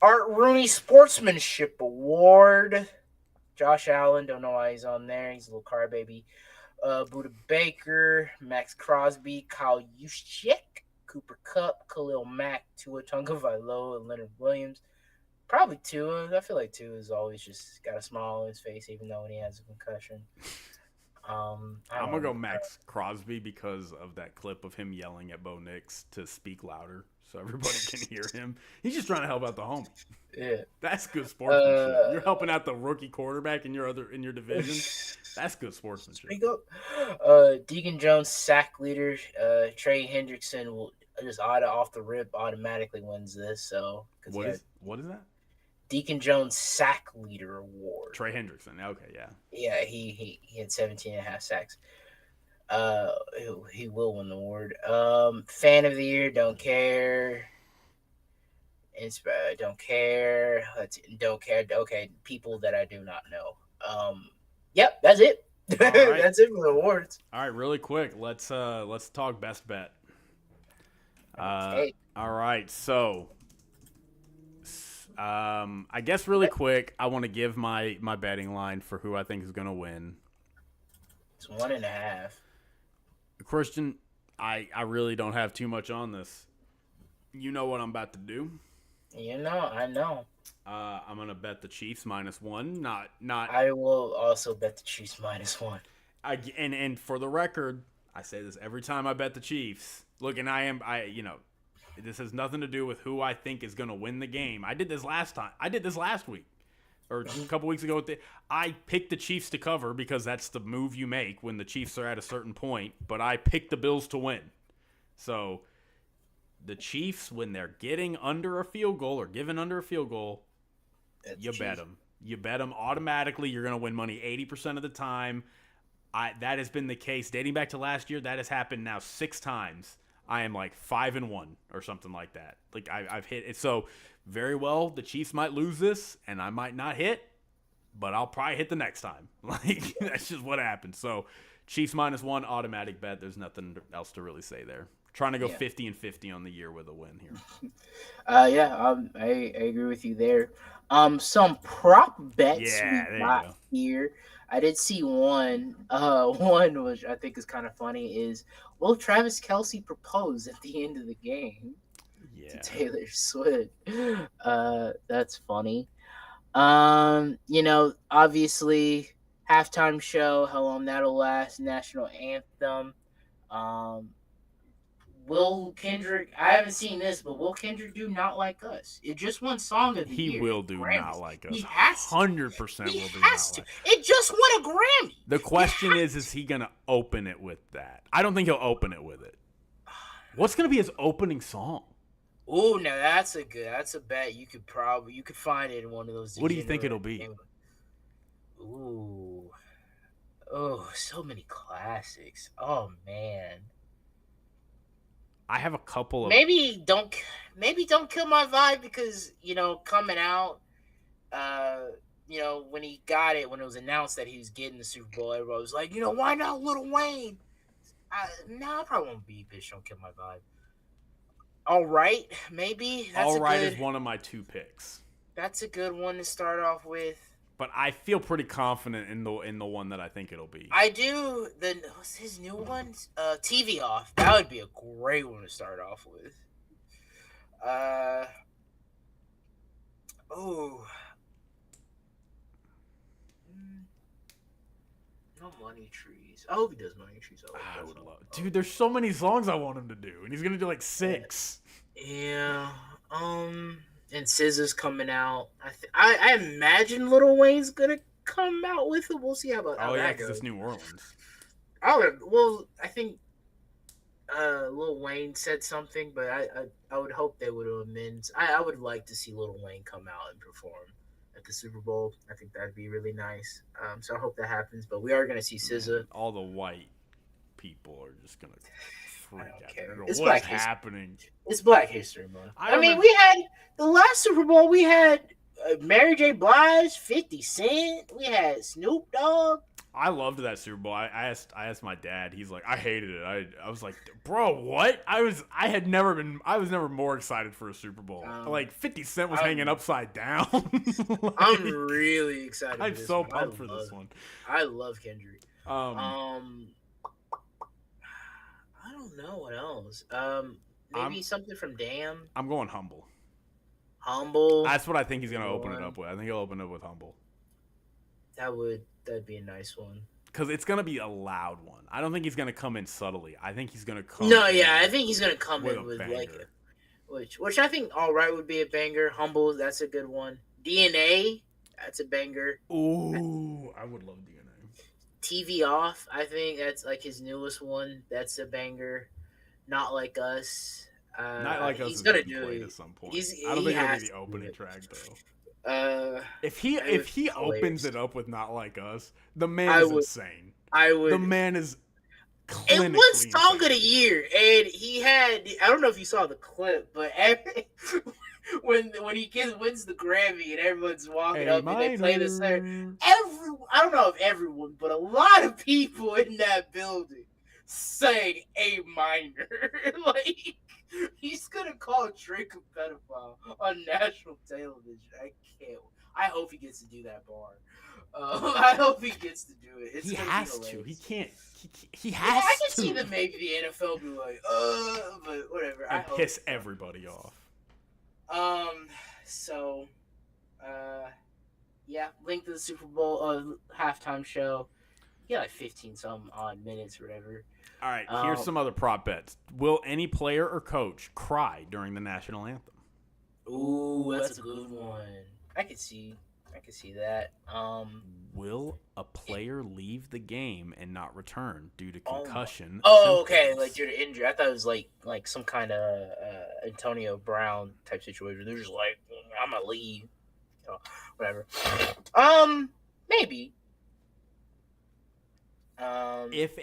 Art Rooney Sportsmanship Award. Josh Allen. Don't know why he's on there. He's a little car baby. Buda Baker, Max Crosby, Kyle Juszczyk, Cooper Kupp, Khalil Mack, Tua Tagovailoa, and Leonard Williams. Probably Tua. I feel like Tua has always just got a smile on his face, even though when he has a concussion. I'm gonna go Max Crosby because of that clip of him yelling at Bo Nix to speak louder so everybody can hear him. He's just trying to help out the homie. Yeah, that's good sportsmanship. You're helping out the rookie quarterback in your division. That's good sportsmanship. Deacon Jones sack leader. Trey Hendrickson will just off the rip automatically wins this. So what is that? Deacon Jones sack leader award. Trey Hendrickson. Okay, yeah. Yeah, he had 17 and a half sacks. He will win the award. Fan of the year, don't care. Don't care. Don't care. Okay, people that I do not know. Yep, that's it. All right. That's it for the awards. All right, really quick. Let's talk best bet. Okay. All right. So, I guess really quick, I want to give my betting line for who I think is going to win. It's 1.5. Christian, I really don't have too much on this. You know what I'm about to do. I know. I'm gonna bet the Chiefs -1. Not. I will also bet the Chiefs -1. And for the record, I say this every time I bet the Chiefs. Look, and this has nothing to do with who I think is gonna win the game. I did this last time. I did this last week or a couple weeks ago. I picked the Chiefs to cover because that's the move you make when the Chiefs are at a certain point. But I picked the Bills to win. So the Chiefs, when they're getting under a field goal or given under a field goal, you bet them. You bet them automatically. You're going to win money 80% of the time. That has been the case dating back to last year. That has happened now 6 times. I am like 5-1 or something like that. Like I've hit it. So very well, the Chiefs might lose this, and I might not hit, but I'll probably hit the next time. Like that's just what happens. So Chiefs -1 automatic bet. There's nothing else to really say there. Trying to go 50-50 on the year with a win here. I agree with you there. Some prop bets we got go. here. I did see one. One which I think is kind of funny is, will Travis Kelsey propose at the end of the game to Taylor Swift? That's funny. Obviously, halftime show, How Long That'll Last, national anthem. Um, Will Kendrick? I haven't seen this, but will Kendrick do "Not Like Us"? It just won Song of the Year. He will do Grammys. Not Like Us. He has to. 100% He will do has Not to. Like Us. It just won a Grammy. The question is he going to open it with that? I don't think he'll open it with it. What's going to be his opening song? Oh, now that's a bet. You could find it in one of those. What do you think it'll be? Ooh. Oh, so many classics. Oh man. I have a couple of maybe don't kill my vibe because coming out, when he got it, when it was announced that he was getting the Super Bowl, everybody was like, why not Lil Wayne? I probably won't be Bitch Don't Kill My Vibe. All right, maybe. All Right is one of my 2 picks. That's a good one to start off with. But I feel pretty confident in the one that I think it'll be. I do. What's his new one? TV Off. That would be a great one to start off with. No Money Trees. I hope he does Money Trees. I would love. Dude, there's so many songs I want him to do, and he's gonna do like 6. Yeah. And SZA's coming out. I imagine Lil Wayne's gonna come out with it. We'll see how that goes. Because it's New Orleans. I think Lil Wayne said something, but I would hope they would amend. I would like to see Lil Wayne come out and perform at the Super Bowl. I think that'd be really nice. So I hope that happens. But we are gonna see SZA. All the white people are just gonna freak out. It's What's happening? It's Black History Month. We had the last Super Bowl. We had Mary J. Blige, 50 Cent. We had Snoop Dogg. I loved that Super Bowl. I asked my dad. He's like, I hated it. I was like, bro, what? I was never more excited for a Super Bowl. Like 50 Cent was hanging upside down. Like, I'm really excited. I'm so pumped for this one. I love Kendrick. I don't know what else. Maybe something from Damn. I'm going Humble. Humble. That's what I think he's gonna open it up with. I think he'll open it with Humble. That'd be a nice one. Because it's gonna be a loud one. I don't think he's gonna come in subtly. I think he's gonna come. I think he's gonna come in with banger. which I think All Right would be a banger. Humble, that's a good one. DNA, that's a banger. Ooh, I would love DNA. TV Off, I think that's like his newest one. That's a banger. Not Like Us. Not Like Us. He's gonna do it it at some point. I don't think it'll be the opening track though. If he opens it up with Not Like Us, the man is insane. The man is clinically It was Song insane. of the Year, and he had, I don't know if you saw the clip, but when he wins the Grammy and everyone's walking A up and they play this. I minor. don't know if everyone, but a lot of people in that building sang A minor. Like he's gonna call Drake a pedophile on national television. I can't. I hope he gets to do that bar. I hope he gets to do it. It's He gonna has be to. hilarious. He can't. He Yeah, has I can to. see that maybe the NFL be like, but whatever. I And hope. piss everybody off. So, yeah, link to the Super Bowl halftime show. You got like 15 some odd minutes or whatever. All right, here's some other prop bets. Will any player or coach cry during the national anthem? Ooh, that's a good one. I could see that. Will a player leave the game and not return due to concussion? Okay, like due to injury. I thought it was like some kind of Antonio Brown type situation. They're just like, I'm gonna leave, whatever. Maybe. If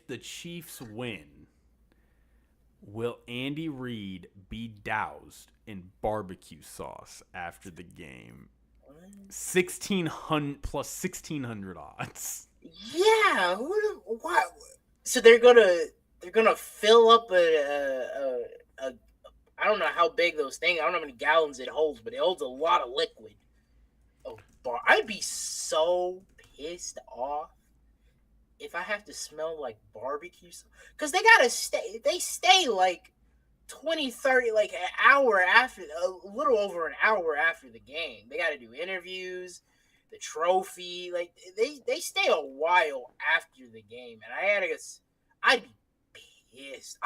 the Chiefs win, will Andy Reid be doused in barbecue sauce after the game? 1,600 plus 1,600 odds. Yeah. Why? So they're gonna fill up a I don't know how big those things. I don't know how many gallons it holds, but it holds a lot of liquid. I'd be so pissed off if I have to smell like barbecue, because they stay like 20, 30, like an hour after, a little over an hour after the game. They got to do interviews, the trophy, like they stay a while after the game, and I'd be pissed.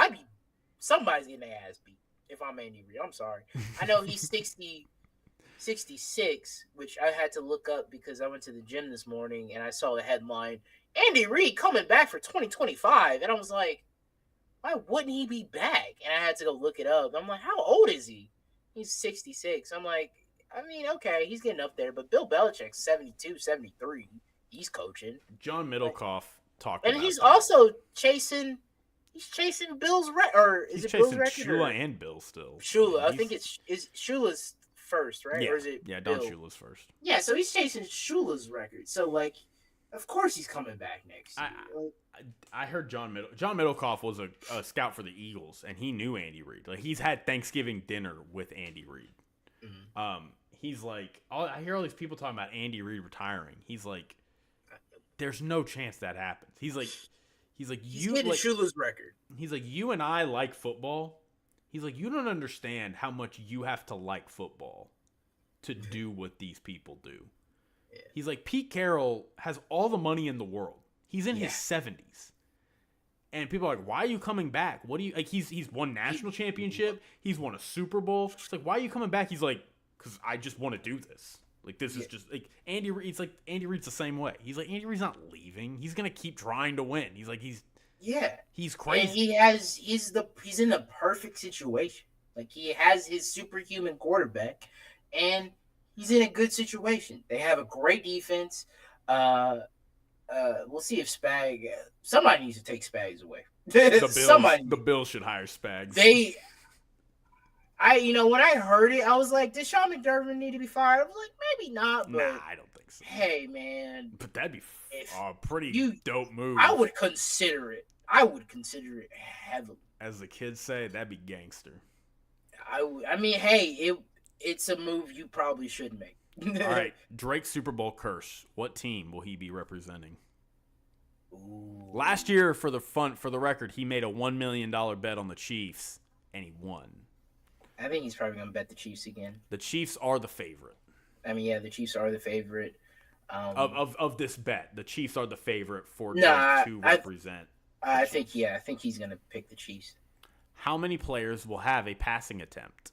Somebody's getting their ass beat if I'm Andy Reid. I'm sorry. I know he's 66, which I had to look up because I went to the gym this morning and I saw the headline, Andy Reid coming back for 2025. And I was like, why wouldn't he be back? And I had to go look it up. I'm like, how old is he? He's 66. I'm like, I mean, okay, he's getting up there, but Bill Belichick's 72, 73. He's coaching. John Middlecoff talked and about he's that. also chasing Bill's record, or is He's it Bill's chasing record? Shula and Bill still. Shula. I think is Shula's first, right? Yeah, or is it Don Bill? Shula's first. Yeah, so he's chasing Shula's record. So, like, of course he's coming back next year. I heard John Middlecoff was a scout for the Eagles, and he knew Andy Reid. Like, he's had Thanksgiving dinner with Andy Reid. Mm-hmm. He's like, I hear all these people talking about Andy Reid retiring. He's like, there's no chance that happens. He's getting Shula's record. He's like, you and I like football. He's like, you don't understand how much you have to like football to do what these people do. Yeah. He's like, Pete Carroll has all the money in the world. He's in his 70s. And people are like, why are you coming back? What do you like? He's won national championship. He's won a Super Bowl. It's like, why are you coming back? He's like, because I just want to do this. Like, this is just like Andy Reid. It's like Andy Reid's the same way. He's like, Andy Reid's not leaving. He's gonna keep trying to win. He's like, he's crazy. And he's in the perfect situation. Like, he has his superhuman quarterback, and he's in a good situation. They have a great defense. We'll see if somebody needs to take Spags away. The Bills should hire Spags. When I heard it, I was like, does Sean McDermott need to be fired? I was like, maybe not. But nah, I don't think so. Hey, man. But that'd be a pretty dope move. I would consider it. Heavily. As the kids say, that'd be gangster. I mean, hey, it's a move you probably should make. All right, Drake's Super Bowl curse. What team will he be representing? Ooh. Last year, for the record, he made a $1 million bet on the Chiefs, and he won. I think he's probably going to bet the Chiefs again. The Chiefs are the favorite. I mean, yeah, the Chiefs are the favorite. Of this bet, the Chiefs are the favorite for Drake to represent. I think he's going to pick the Chiefs. How many players will have a passing attempt?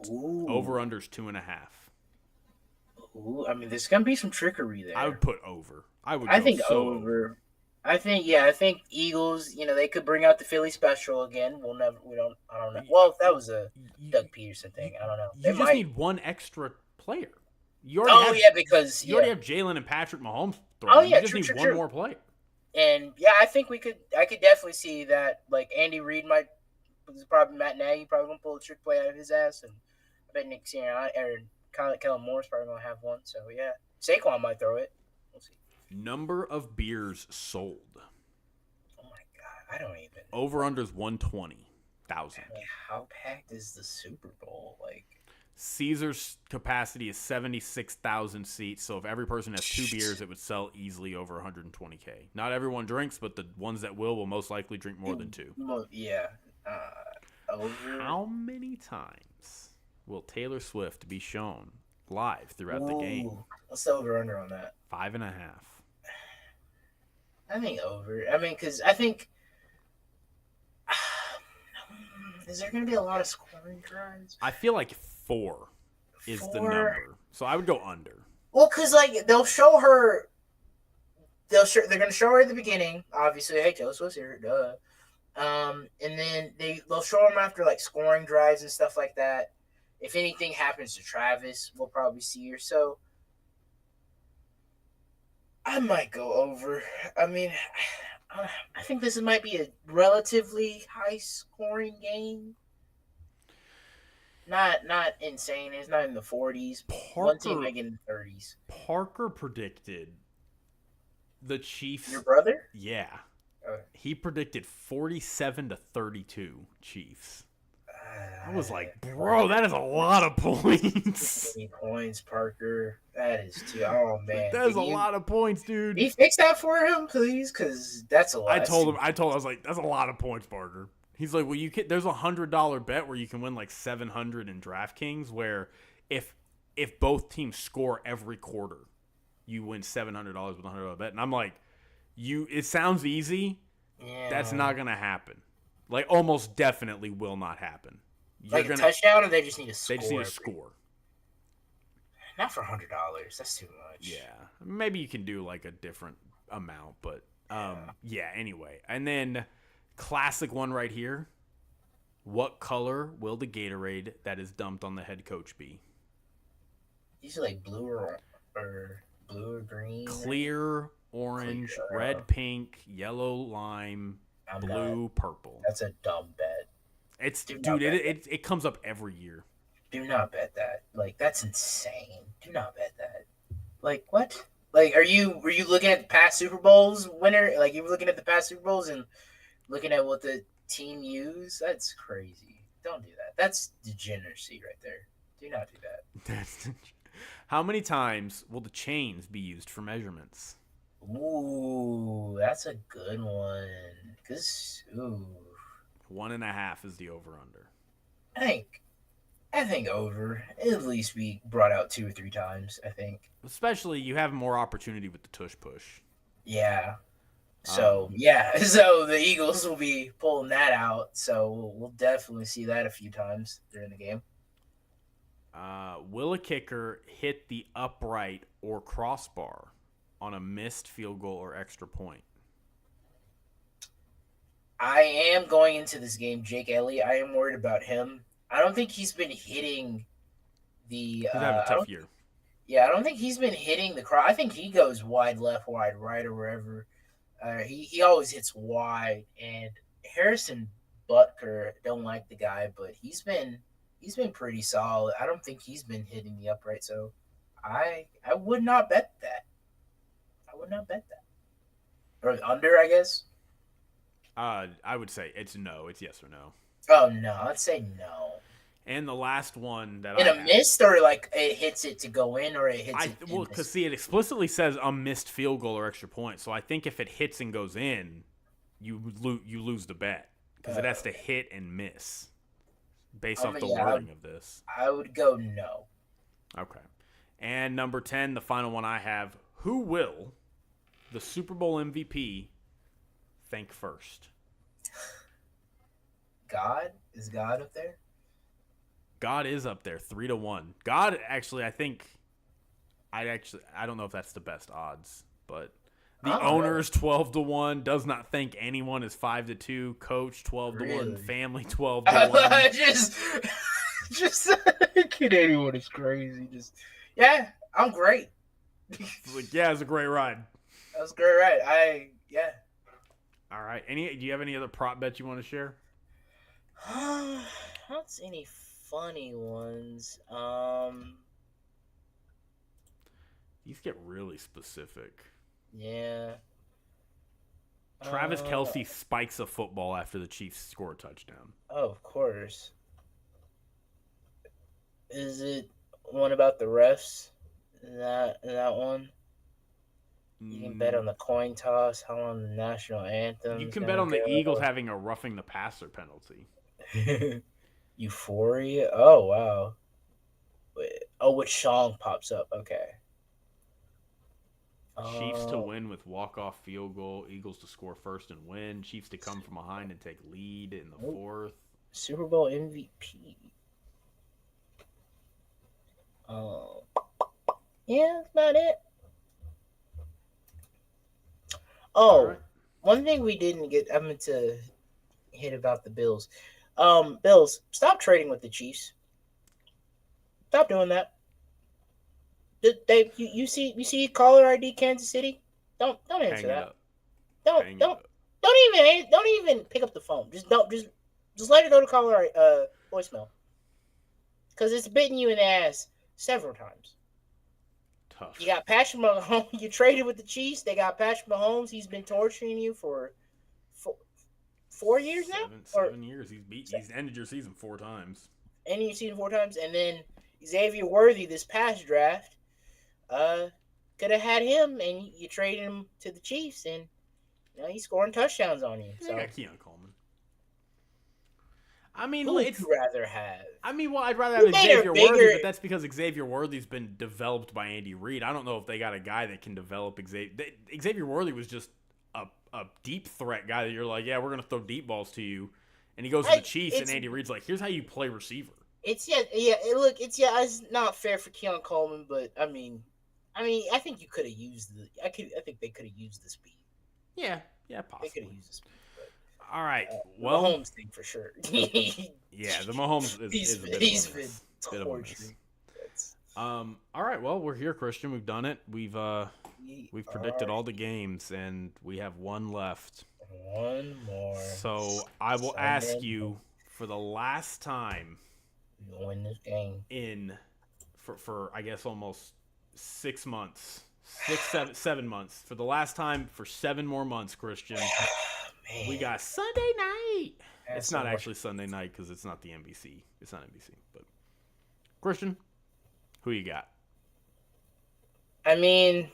Ooh. Over-under's 2.5. Ooh, I mean, there's going to be some trickery there. I would put over. I think over. I think Eagles, they could bring out the Philly special again. I don't know. Well, if that was a Doug Peterson thing, I don't know. You just need one extra player. Because you already have Jalen and Patrick Mahomes throwing. Oh, yeah, you just need one more player. And, yeah, I could definitely see that, like, Andy Reid might It's probably Matt Nagy probably gonna pull a trick play out of his ass, and I bet Nick Sirianni or Kellen Moore's probably gonna have one. So yeah, Saquon might throw it. We'll see. Number of beers sold. Oh my god, I don't even. Over unders 120,000. How packed is the Super Bowl? Like Caesar's capacity is 76,000 seats, so if every person has 2 beers, it would sell easily over 120K. Not everyone drinks, but the ones that will most likely drink more than 2. Yeah. Over. How many times will Taylor Swift be shown live throughout the game? What's the over-under on that? 5.5. I think over. I mean, because I think... Is there going to be a lot of scoring drives? I feel like 4 is the number. So I would go under. Well, because, like, they'll show her... They're going to show her at the beginning. Obviously, hey, Taylor Swift's here. Duh. And then they'll show them after, like, scoring drives and stuff like that. If anything happens to Travis, we'll probably see her. So, I might go over. I mean, I think this might be a relatively high-scoring game. Not insane. It's not in the 40s. One team might get in the 30s. Parker predicted the Chiefs. Your brother? Yeah. He predicted 47-32 Chiefs. I was like, bro, that is a lot of points. 20 points, Parker. That is too. Oh man, that is a lot of points, dude. Can you fix that for him, please? Because that's a lot. I told him. I was like, that's a lot of points, Parker. He's like, well, you can. There's $100 bet where you can win like 700 in DraftKings, where if both teams score every quarter, you win $700 with a $100 bet. And I'm like, it sounds easy. Yeah. That's not gonna happen. Like, almost definitely will not happen. Like a touchdown, or they just need to score? They just need to score. Not for $100. That's too much. Yeah. Maybe you can do, like, a different amount. But, yeah, anyway. And then, classic one right here. What color will the Gatorade that is dumped on the head coach be? Usually, like, blue or green? Clear, orange, red, pink, yellow, lime, blue, purple. That's a dumb bet. It comes up every year. Do not bet that. Like, that's insane. Do not bet that. Like, what? Like, were you looking at the past Super Bowls winner? Like, you were looking at the past Super Bowls and looking at what the team used? That's crazy. Don't do that. That's degeneracy right there. Do not do that. How many times will the chains be used for measurements? Ooh, that's a good one. 1.5 is the over-under. I think over. At least be brought out 2 or 3 times, I think. Especially, you have more opportunity with the tush push. Yeah. So, So the Eagles will be pulling that out. So we'll definitely see that a few times during the game. Will a kicker hit the upright or crossbar on a missed field goal or extra point? I am going into this game, Jake Elliott. I am worried about him. I don't think he's been hitting the. He's having a tough year. Yeah, I don't think he's been hitting the cross. I think he goes wide left, wide right, or wherever. He always hits wide. And Harrison Butker, don't like the guy, but he's been pretty solid. I don't think he's been hitting the upright, so I would not bet that. Or under, I guess. I would say it's no. It's yes or no. Oh no, let's say no. And the last one that in a missed, or like it hits it to go in, or it hits it. Well, because see, it explicitly says a missed field goal or extra point. So I think if it hits and goes in, you lose the bet because it has to hit and miss based off the wording of this. I would go no. Okay. And number 10, the final one I have: who will the Super Bowl MVP thank first? God? Is God up there? God is up there, 3-1. God, actually, I don't know if that's the best odds, but the owner's 12-1, does not thank anyone is 5-2, coach 12-1, family 12-1. just kidding. Anyone is crazy. I'm great. Yeah, it's a great ride. That was a great ride. All right. Do you have any other prop bets you want to share? I don't see any funny ones. These get really specific. Yeah. Travis Uh, Kelsey spikes a football after the Chiefs score a touchdown. oh, of course. Is it one about the refs? That one? You can bet Mm, on the coin toss, how long the national you anthem's can bet gonna on the Eagles go. having a roughing the passer penalty. Euphoria. Oh wow. Oh, which song pops up? Okay. Chiefs to Uh, win with walk-off field goal. Eagles to score first and win. Chiefs to come from behind and take lead in the oh, fourth. Super Bowl MVP. Oh, yeah, that's about it. All Oh, right. one thing we didn't get. I meant to hit about the Bills. Bills, stop trading with the Chiefs. Stop doing that. You see caller ID Kansas City. Don't answer Hang it that. up. Don't Hang it don't up. don't even pick up the phone. Just let it go to caller voicemail because it's bitten you in the ass several times. You Tough. got Patrick Mahomes. You traded with the Chiefs. They got Patrick Mahomes. He's been torturing you for 4 years now, Seven or 7 years. He's ended your season 4 times. ending your season 4 times, and then Xavier Worthy this past draft. Uh, could have had him, and you traded him to the Chiefs, and he's scoring touchdowns on you. I got So Keon Coleman. I mean, who would it's. you rather have? Well, I'd rather You have made a Xavier Worthy, bigger. but that's because Xavier Worthy's been developed by Andy Reid. I don't know if they got a guy that can develop Xavier. Xavier Worthy was just a deep threat guy that you're like, yeah, we're gonna throw deep balls to you, and he goes to the Chiefs, and It's Andy Reid's like, here's how you play receiver. look, it's not fair for Keon Coleman, but I mean, I think you could have used I think they could have used the speed. Yeah, yeah, They could have possibly. used the speed, but All right, the well, Mahomes thing for sure. yeah, the Mahomes is a bit of a He's been miss. Bit of a miss. torturing. That's All right, well, we're here, Christian. We've done it. we We've predicted are all the games, and we have one left. one more So I will Sunday ask you for the last time to win this game. in for I guess almost 6 months, 7 months, for the last time for 7 more months, Christian. We Man, got Sunday night. that's It's so not much. actually Sunday night because it's not the NBC. It's not NBC. But Christian, who you got? I mean,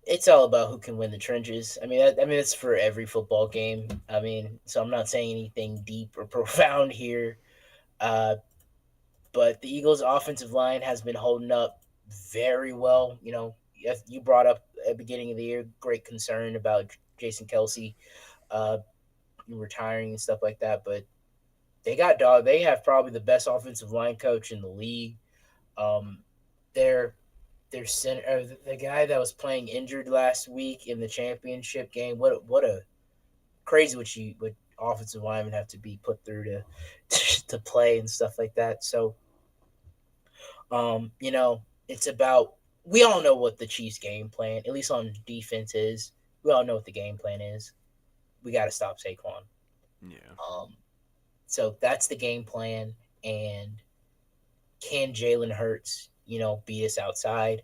it's all about who can win the trenches. I mean, it's for every football game. I mean, so I'm not saying anything deep or profound here. Uh, but the Eagles' offensive line has been holding up very well. You brought up at the beginning of the year great concern about Jason Kelsey uh, retiring and stuff like that, but they got dog. They have probably the best offensive line coach in the league. Um, their their center, the guy that was playing injured last week in the championship game. What a crazy what offensive linemen have to be put through to to play and stuff like that. So, it's about we all know what the Chiefs' game plan, at least on defense, is. We all know what the game plan is. We got to stop Saquon. Yeah. Um, so that's the game plan. And can Jalen Hurts, beat us outside?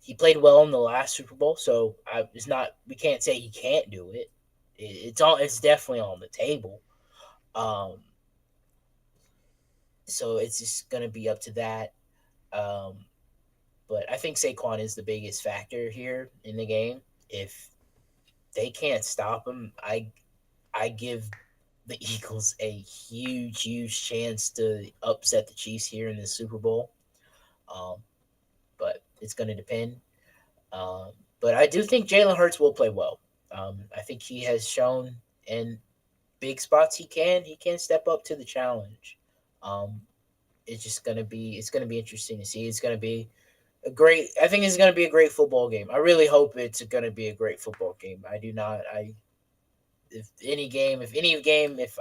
He played well in the last Super Bowl, so it's not. We can't say he can't do it. It's definitely on the table. Um, so it's just gonna be up to that. Um, but I think Saquon is the biggest factor here in the game. If they can't stop him, I give the Eagles a huge, huge chance to upset the Chiefs here in the Super Bowl. Um, but it's going to depend. Um, but I do think Jalen Hurts will play well. I think he has shown in big spots he can step up to the challenge. Um, it's gonna be interesting to see. It's gonna be a great. I think it's gonna be a great football game. I really hope it's gonna be a great football game. I do not. If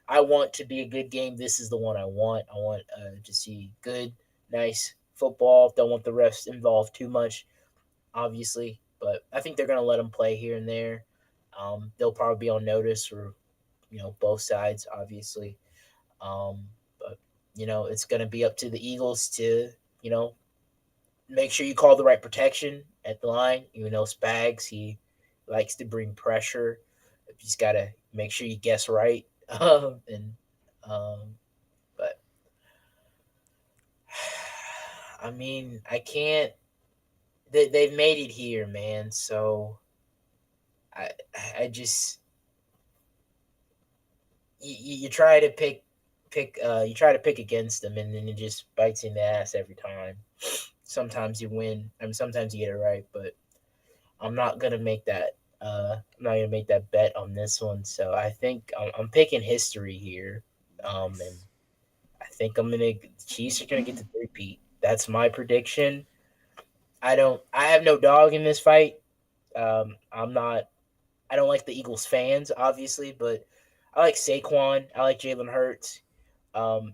I want to be a good game, this is the one I want. I want to see good, nice football. Don't want the refs involved too much, obviously, but I think they're going to let them play here and there. They'll probably be on notice or both sides, obviously. But it's going to be up to the Eagles to you know make sure you call the right protection at the line. Spags, he likes to bring pressure. You just got to make sure you guess right. And but I mean, I can't. They've made it here, man. So I I just you try to pick against them, and then it just bites you in the ass every time. Sometimes you win. I mean, sometimes you get it right, but I'm not gonna make that. I'm not gonna make that bet on this one. So I think I'm picking history here, and Nice. I think the Chiefs are gonna get the three-peat. That's my prediction. I have no dog in this fight. I'm not. I don't like the Eagles fans, obviously, but I like Saquon. I like Jalen Hurts. Um,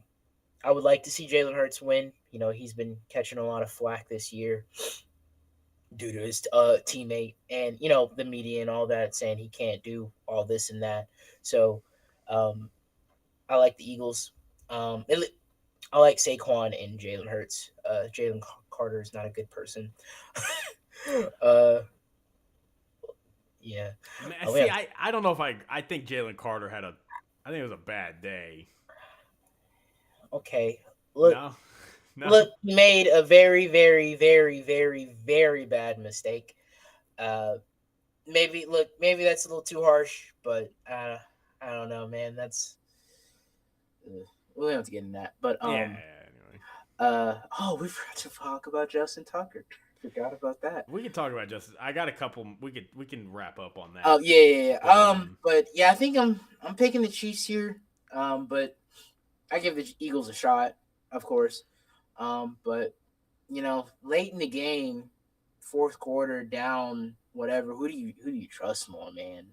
I would like to see Jalen Hurts win. He's been catching a lot of flack this year due to his teammate and the media and all that saying he can't do all this and that. So um, I like the Eagles. I like Saquon and Jalen Hurts. Jalen Carter is not a good person. uh, yeah. Man, We see, have I don't know if I think Jalen Carter had a, I think it was a bad day. okay. Look, No, no. look. He made a very, very, very, very, very bad mistake. Uh, maybe that's a little too harsh, but I don't know, man. That's we don't have to get in that. But Yeah. Anyway, oh, we forgot to talk about Justin Tucker. Forgot about that. we can talk about justice. I got a couple. We can wrap up on Oh that. yeah, yeah, yeah. But But yeah, I think I'm picking the Chiefs here. But I give the Eagles a shot, of course. But late in the game, fourth quarter, down, whatever. Who do you trust more, man?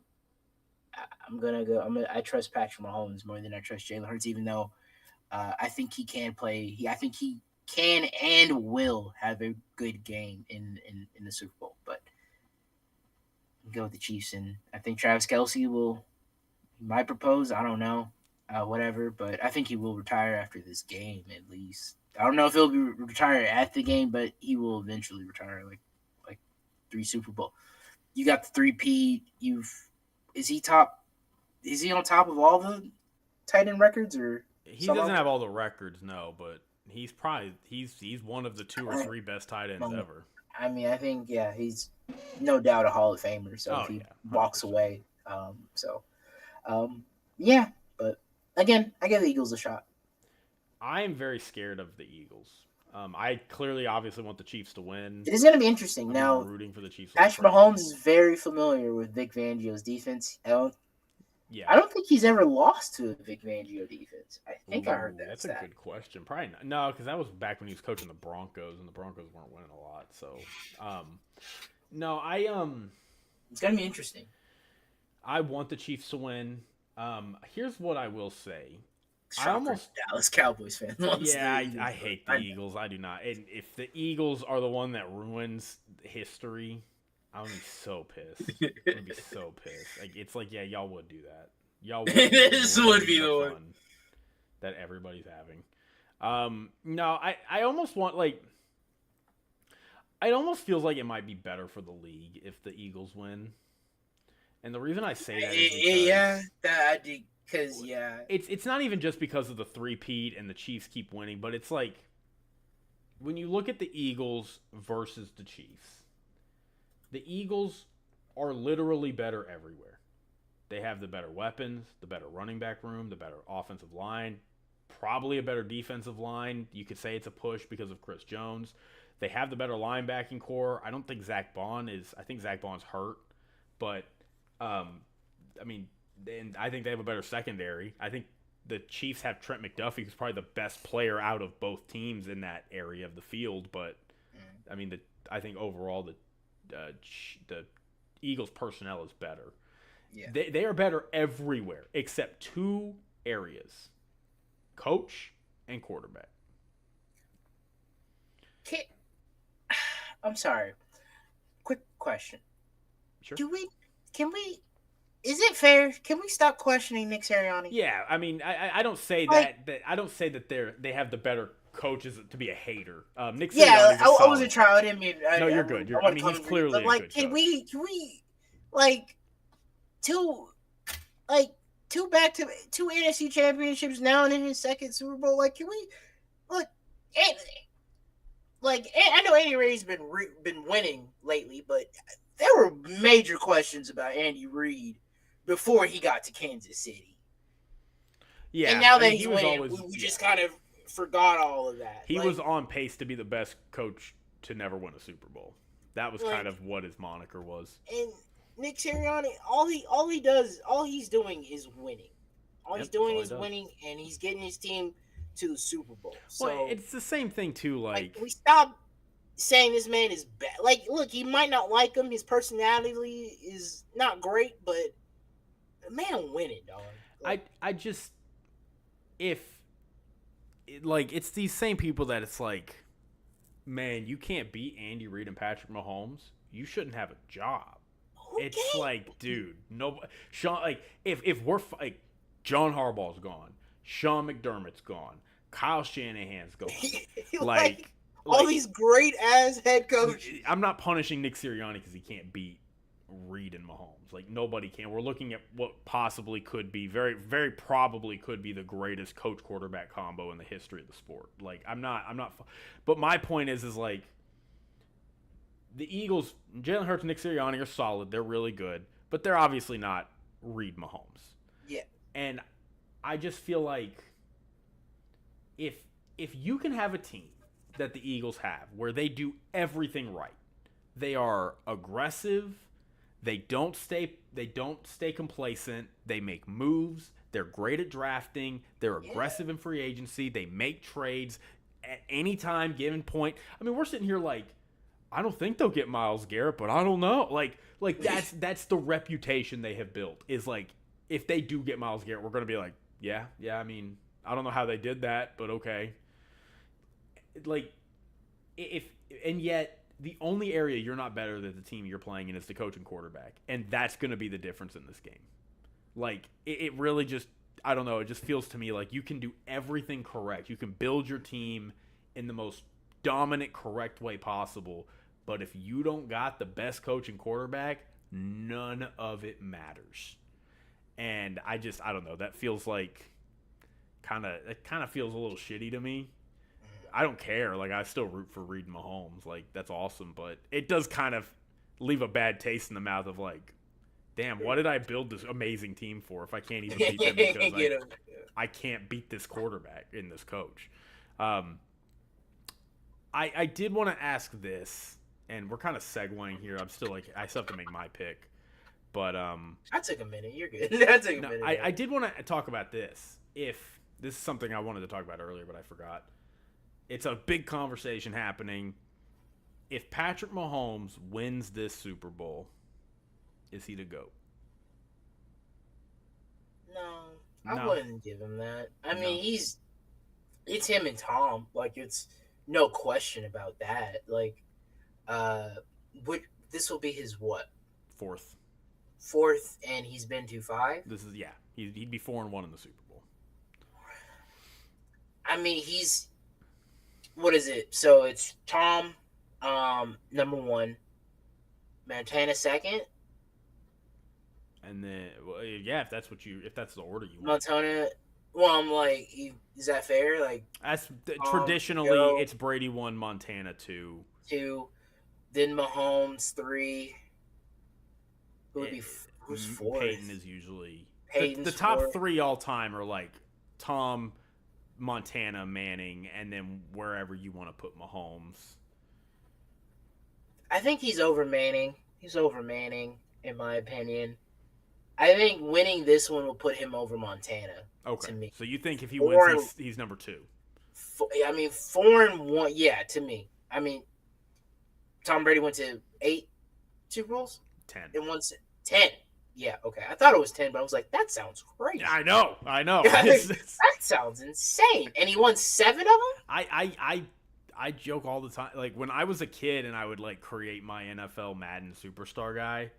I'm gonna go. I trust Patrick Mahomes more than I trust Jalen Hurts, even though I think he can play. I think he can and will have a good game in the Super Bowl. But go with the Chiefs, and I think Travis Kelsey he might propose. I don't know, whatever. But I think he will retire after this game at least. I don't know if he'll be retired at the game, but he will eventually retire. Like three Super Bowl. You got the three P. Is he top? Is he on top of all the tight end records or he doesn't somehow? have all the records, no. But he's one of the two or three best tight ends ever. I mean, I think yeah, he's no doubt a Hall of Famer. So if Oh he yeah, 100%. walks away, um, yeah. But again, I give the Eagles a shot. I am very scared of the Eagles. I clearly, obviously, want the Chiefs to win. It is going to be interesting. I've been Now, rooting for the Chiefs like Patrick Mahomes crazy. is very familiar with Vic Fangio's defense. Yeah. I don't think he's ever lost to a Vic Fangio defense. I think I heard Ooh, that that's a stat. good question. Probably not. No, because that was back when he was coaching the Broncos, and the Broncos weren't winning a lot. So, um, no, It's going to be interesting. I want the Chiefs to win. Here's what I will say. I Shocker, almost, Dallas Cowboys fan wants the yeah, Eagles. I hate the Eagles. I do not. And if the Eagles are the one that ruins history, I'm gonna be so pissed. I'm gonna be so pissed. Like it's like, yeah, y'all would do that. Y'all would This would ruin be the the one. fun that everybody's having. No, I almost want like it almost feels like it might be better for the league if the Eagles win. And the reason I say that is Yeah, because that I did. Because yeah, it's not even just because of the three-peat and the Chiefs keep winning, but it's like when you look at the Eagles versus the Chiefs, the Eagles are literally better everywhere. They have the better weapons, the better running back room, the better offensive line, probably a better defensive line. You could say it's a push because of Chris Jones. They have the better linebacking core. I don't think Zach Bond is. I think Zach Bond's hurt, but um, I mean, and I think they have a better secondary. I think the Chiefs have Trent McDuffie, who's probably the best player out of both teams in that area of the field. But I mean, I think overall the Eagles personnel is better. yeah. They are better everywhere except two areas: coach and quarterback. Can, I'm sorry. Quick question. Sure. Do we? Can we? is it fair? Can we stop questioning Nick Sirianni? Yeah, I mean, I don't say Like, that I don't say that they have the better coaches to be a hater. Nick yeah, Sirianni's a I wasn't solid trying. coach. I didn't mean. No, you're good. I I want to mean, come he's for you, clearly but a like, good coach. can we, like, two, like, two NFC championships now and in his second Super Bowl? Like, can we look? And, I know Andy Reid's been winning lately, but there were major questions about Andy Reid before he got to Kansas City. And Yeah, now I that mean, he's he was winning, always we just kind of forgot all of that. he was on pace to be the best coach to never win a Super Bowl. That was kind of what his moniker was. And Nick Sirianni, all he's doing is winning. All he's doing is winning, and he's getting his team to the Super Bowl. So well, it's the same thing too. Like we stop saying this man is bad. Like, look, you might not like him. His personality is not great, but the man winning, dog. Like, I just if like it's these same people that it's like, man, you can't beat Andy Reid and Patrick Mahomes. You shouldn't have a job. It's like, dude, no, Sean. Like, if we're like, John Harbaugh's gone, Sean McDermott's gone, Kyle Shanahan's gone, like all these great ass head coaches. I'm not punishing Nick Sirianni because he can't beat Reid and Mahomes. Like, nobody can. We're looking at what possibly could be, very, very probably could be the greatest coach quarterback combo in the history of the sport. Like, I'm not. But my point is like, the Eagles, Jalen Hurts and Nick Sirianni are solid. They're really good, but they're obviously not Reid Mahomes. Yeah. And I just feel like if you can have a team that the Eagles have where they do everything right, they are aggressive, they don't stay complacent, they make moves, they're great at drafting, they're aggressive in free agency, they make trades at any time given point. I mean, we're sitting here like, I don't think they'll get Myles Garrett, but I don't know. Like that's the reputation they have built. Is like, if they do get Myles Garrett, we're going to be like, yeah. I mean, I don't know how they did that, but okay. Like, and yet the only area you're not better than the team you're playing in is the coach and quarterback, and that's going to be the difference in this game. Like, it really just, I don't know. It just feels to me like you can do everything correct. You can build your team in the most dominant, correct way possible. But if you don't got the best coach and quarterback, none of it matters. And I don't know. That feels like it kind of feels a little shitty to me. I don't care. Like, I still root for Reid and Mahomes. Like, that's awesome. But it does kind of leave a bad taste in the mouth of like, damn, what did I build this amazing team for if I can't even beat them because I can't beat this quarterback and this coach? I did want to ask this, and we're kind of segueing here. I'm still like, I still have to make my pick, but I took a minute. You're good. I took a minute. I did want to talk about this. If this is something I wanted to talk about earlier, but I forgot. It's a big conversation happening. If Patrick Mahomes wins this Super Bowl, is he the GOAT? No, I wouldn't give him that. I mean, it's him and Tom. Like, it's no question about that. Like, this will be his what? Fourth, and he's been to 5. This is he'd be 4-1 in the Super Bowl. I mean, what is it? So it's Tom, number 1, Montana second, and then if that's the order you want. Montana. Well, I'm like, is that fair? Like, that's traditionally it's Brady 1, Montana 2, then Mahomes 3. Who would be who's 4? Peyton is usually Peyton's the top 4. 3 all time are like Tom, Montana, Manning, and then wherever you want to put Mahomes. I think he's over Manning. In my opinion. I think winning this one will put him over Montana. Okay. To me. So you think if he wins, he's number 2? I mean, 4-1. Yeah, to me. I mean, Tom Brady went to 8 Super Bowls. 10. And won 10. Yeah, okay. I thought it was 10, but I was like, that sounds crazy. I know. That sounds insane. And he won 7 of them? I joke all the time. Like, when I was a kid and I would like create my NFL Madden Superstar guy,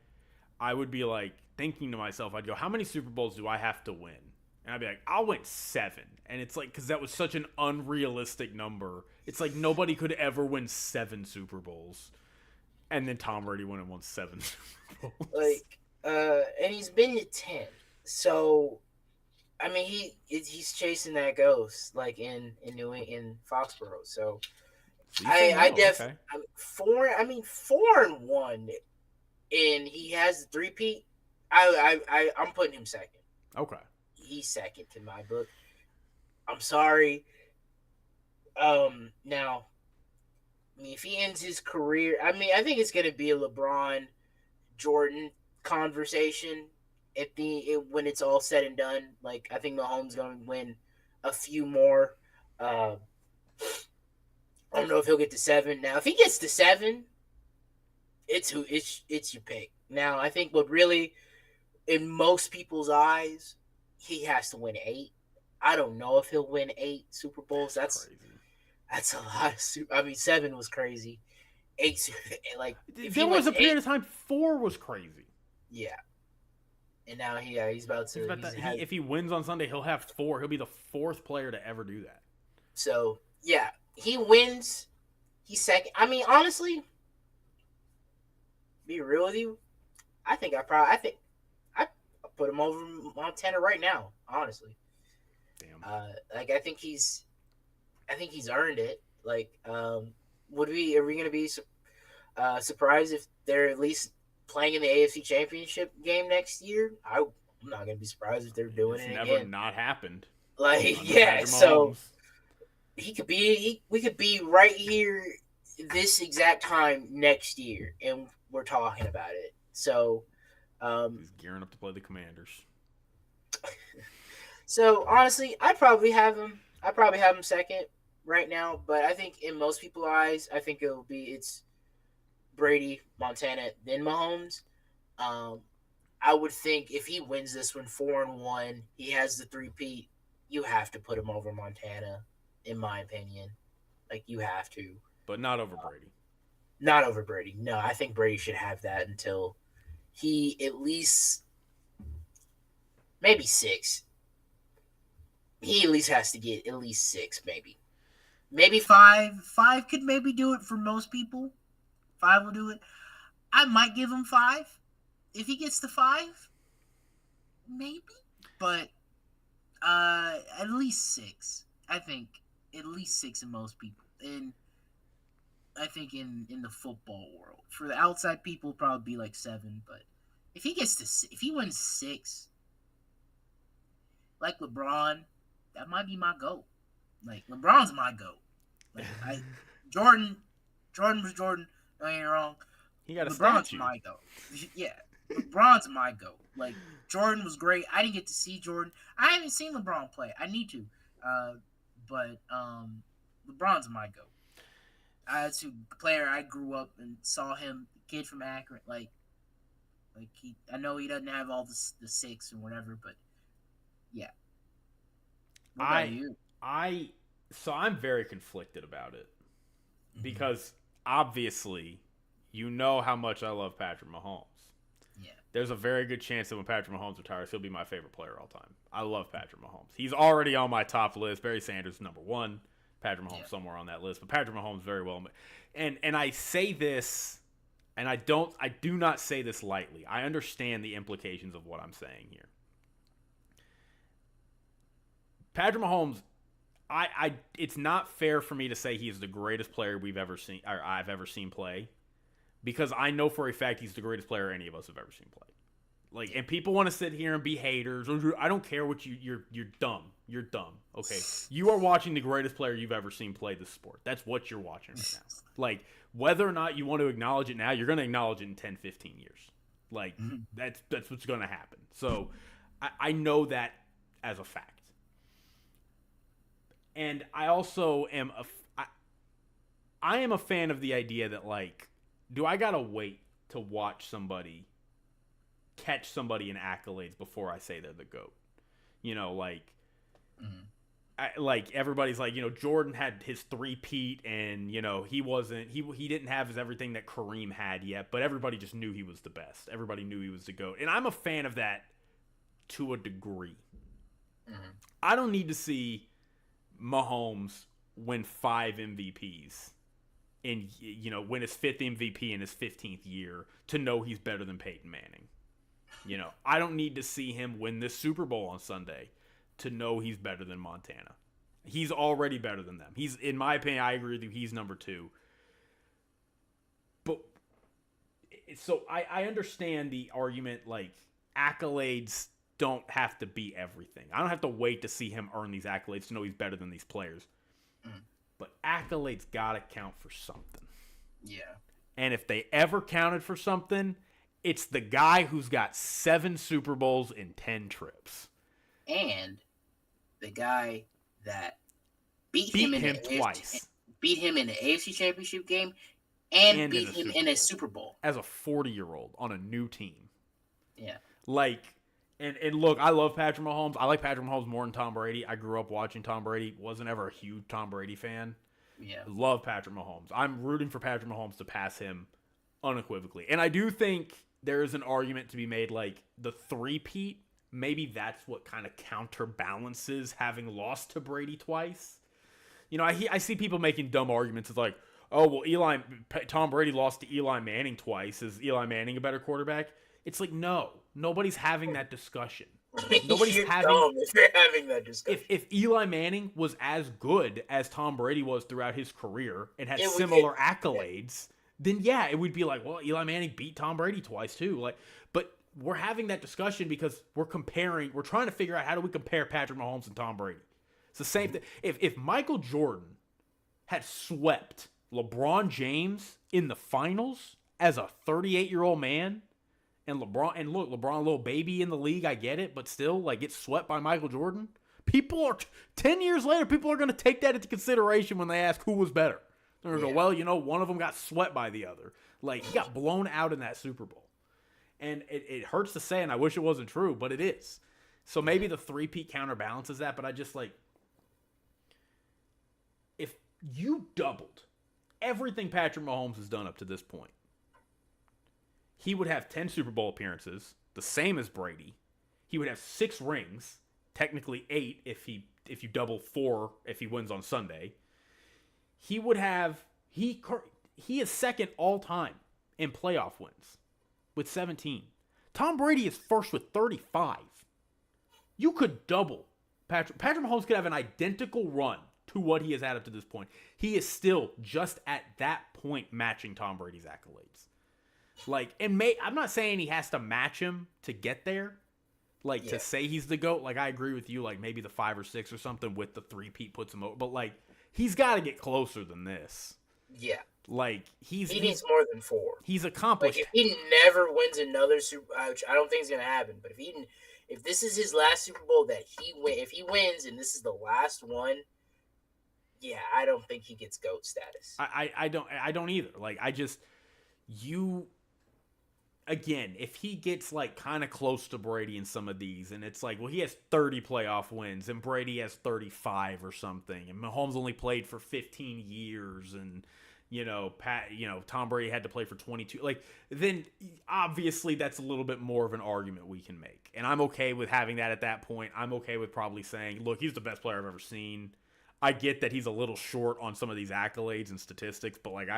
I would be like, thinking to myself, I'd go, how many Super Bowls do I have to win? And I'd be like, I'll win 7. And it's like, because that was such an unrealistic number. It's like nobody could ever win 7 Super Bowls. And then Tom Brady went and won 7 Super Bowls. Like, and he's been to 10. So, I mean, he's chasing that ghost, like in Foxborough. So, I okay. 4-1, and he has the 3-peat. I'm putting him second. Okay. He's second in my book. I'm sorry. Now, I mean, if he ends his career, I mean, I think it's going to be a LeBron Jordan conversation when it's all said and done. Like, I think Mahomes going to win a few more. I don't know if he'll get to 7. Now, if he gets to 7, it's your pick. Now, I think what really, in most people's eyes, he has to win 8. I don't know if he'll win 8 Super Bowls. That's crazy. That's a lot of 7 was crazy. 8, like, there was a period of time 4 was crazy. Yeah. And now he's about to. If he wins on Sunday, he'll have 4. He'll be the 4th player to ever do that. So yeah, he wins. He's second. I mean, honestly, be real with you, I think I put him over Montana right now. Honestly, damn. I think he's earned it. Like, are we gonna be surprised if they're at least playing in the AFC Championship game next year? I'm not gonna be surprised if they're doing it again. Never not happened. Like, yeah, so we could be right here this exact time next year, and we're talking about it. So, he's gearing up to play the Commanders. So honestly, I'd probably have him second right now, but I think in most people's eyes, I think it's Brady, Montana, then Mahomes. I would think if he wins this one 4-1, he has the 3-peat. You have to put him over Montana, in my opinion. Like, you have to, but not over Brady. Not over Brady. No, I think Brady should have that until he at least maybe 6. He at least has to get at least 6, maybe 5. 5 could maybe do it for most people. 5 will do it. I might give him 5 if he gets to 5, maybe. But at least 6. I think at least 6 in most people. And I think in the football world, for the outside people, it'll probably be like 7. But if he wins 6, like LeBron, that might be my GOAT. Like, LeBron's my GOAT. Like, Jordan was Jordan. Don't get me wrong. He got a LeBron's statue. my GOAT. Yeah, LeBron's my GOAT. Like, Jordan was great. I didn't get to see Jordan. I haven't seen LeBron play. I need to. But LeBron's my GOAT. That's a player I grew up and saw him, kid from Akron. Like I know he doesn't have all the 6 and whatever, but yeah. What about you? So I'm very conflicted about it because obviously, you know how much I love Patrick Mahomes. Yeah. There's a very good chance that when Patrick Mahomes retires, he'll be my favorite player all time. I love Patrick Mahomes. He's already on my top list. Barry Sanders number 1. Patrick Mahomes somewhere on that list, but Patrick Mahomes very well. And I say this, and I do not say this lightly. I understand the implications of what I'm saying here. Patrick Mahomes, it's not fair for me to say he is the greatest player we've ever seen or I've ever seen play, because I know for a fact he's the greatest player any of us have ever seen play. Like, and people want to sit here and be haters. I don't care what you're dumb. You're dumb. Okay, you are watching the greatest player you've ever seen play this sport. That's what you're watching right now. Like, whether or not you want to acknowledge it now, you're going to acknowledge it in 10, 15 years. Like, that's what's going to happen. So, I know that as a fact. And I also am I am a fan of the idea that, like, do I gotta wait to watch somebody catch somebody in accolades before I say they're the GOAT? You know, like, like everybody's like, Jordan had his three-peat and, he didn't have his everything that Kareem had yet, but everybody just knew he was the best. Everybody knew he was the GOAT. And I'm a fan of that to a degree. Mm-hmm. I don't need to see Mahomes win 5 MVPs and, win his 5th MVP in his 15th year to know he's better than Peyton Manning. I don't need to see him win this Super Bowl on Sunday to know he's better than Montana. He's already better than them. He's, in my opinion, I agree with you, he's number 2. But, so I understand the argument, like, accolades don't have to be everything. I don't have to wait to see him earn these accolades to know he's better than these players. But accolades gotta count for something. Yeah. And if they ever counted for something, it's the guy who's got 7 Super Bowls in 10 trips. And the guy that beat him twice. Beat him in the AFC Championship game and beat him in a Super Bowl. As a 40-year-old on a new team. Yeah. Like, and look, I love Patrick Mahomes. I like Patrick Mahomes more than Tom Brady. I grew up watching Tom Brady. Wasn't ever a huge Tom Brady fan. Yeah. Love Patrick Mahomes. I'm rooting for Patrick Mahomes to pass him unequivocally. And I do think there is an argument to be made, like, the three-peat, maybe that's what kind of counterbalances having lost to Brady twice. I see people making dumb arguments. It's like, oh, well, Tom Brady lost to Eli Manning twice. Is Eli Manning a better quarterback? It's like, no. Nobody's having that discussion. Nobody's having that discussion. If Eli Manning was as good as Tom Brady was throughout his career and had similar accolades, then yeah, it would be like, well, Eli Manning beat Tom Brady twice too. Like, but we're having that discussion because we're trying to figure out how do we compare Patrick Mahomes and Tom Brady. It's the same thing. If Michael Jordan had swept LeBron James in the finals as a 38-year-old man, and LeBron, a little baby in the league, I get it, but still, like, gets swept by Michael Jordan. 10 years later, people are going to take that into consideration when they ask who was better. They're going to go, well, one of them got swept by the other. Like, he got blown out in that Super Bowl. And it hurts to say, and I wish it wasn't true, but it is. So maybe the three-peat counterbalances that, but I just, like, if you doubled everything Patrick Mahomes has done up to this point, he would have 10 Super Bowl appearances, the same as Brady. He would have 6 rings, technically 8 if you double 4 if he wins on Sunday. He would have he is second all time in playoff wins with 17. Tom Brady is first with 35. You could double Patrick Mahomes could have an identical run to what he has had up to this point. He is still just at that point matching Tom Brady's accolades. Like, and I'm not saying he has to match him to get there. Like, to say he's the GOAT. Like, I agree with you. Like, maybe the 5 or 6 or something with the three-peat puts him over. But, like, he's got to get closer than this. Yeah. Like, he needs more than 4. He's accomplished. Like, if he never wins another Super Bowl, which I don't think is going to happen, but if this is his last Super Bowl that if he wins and this is the last one, yeah, I don't think he gets GOAT status. I don't either. Like, again, if he gets, like, kind of close to Brady in some of these, and it's like, well, he has 30 playoff wins, and Brady has 35 or something, and Mahomes only played for 15 years, and, Tom Brady had to play for 22. Like, then, obviously, that's a little bit more of an argument we can make. And I'm okay with having that at that point. I'm okay with probably saying, look, he's the best player I've ever seen. I get that he's a little short on some of these accolades and statistics, but, like,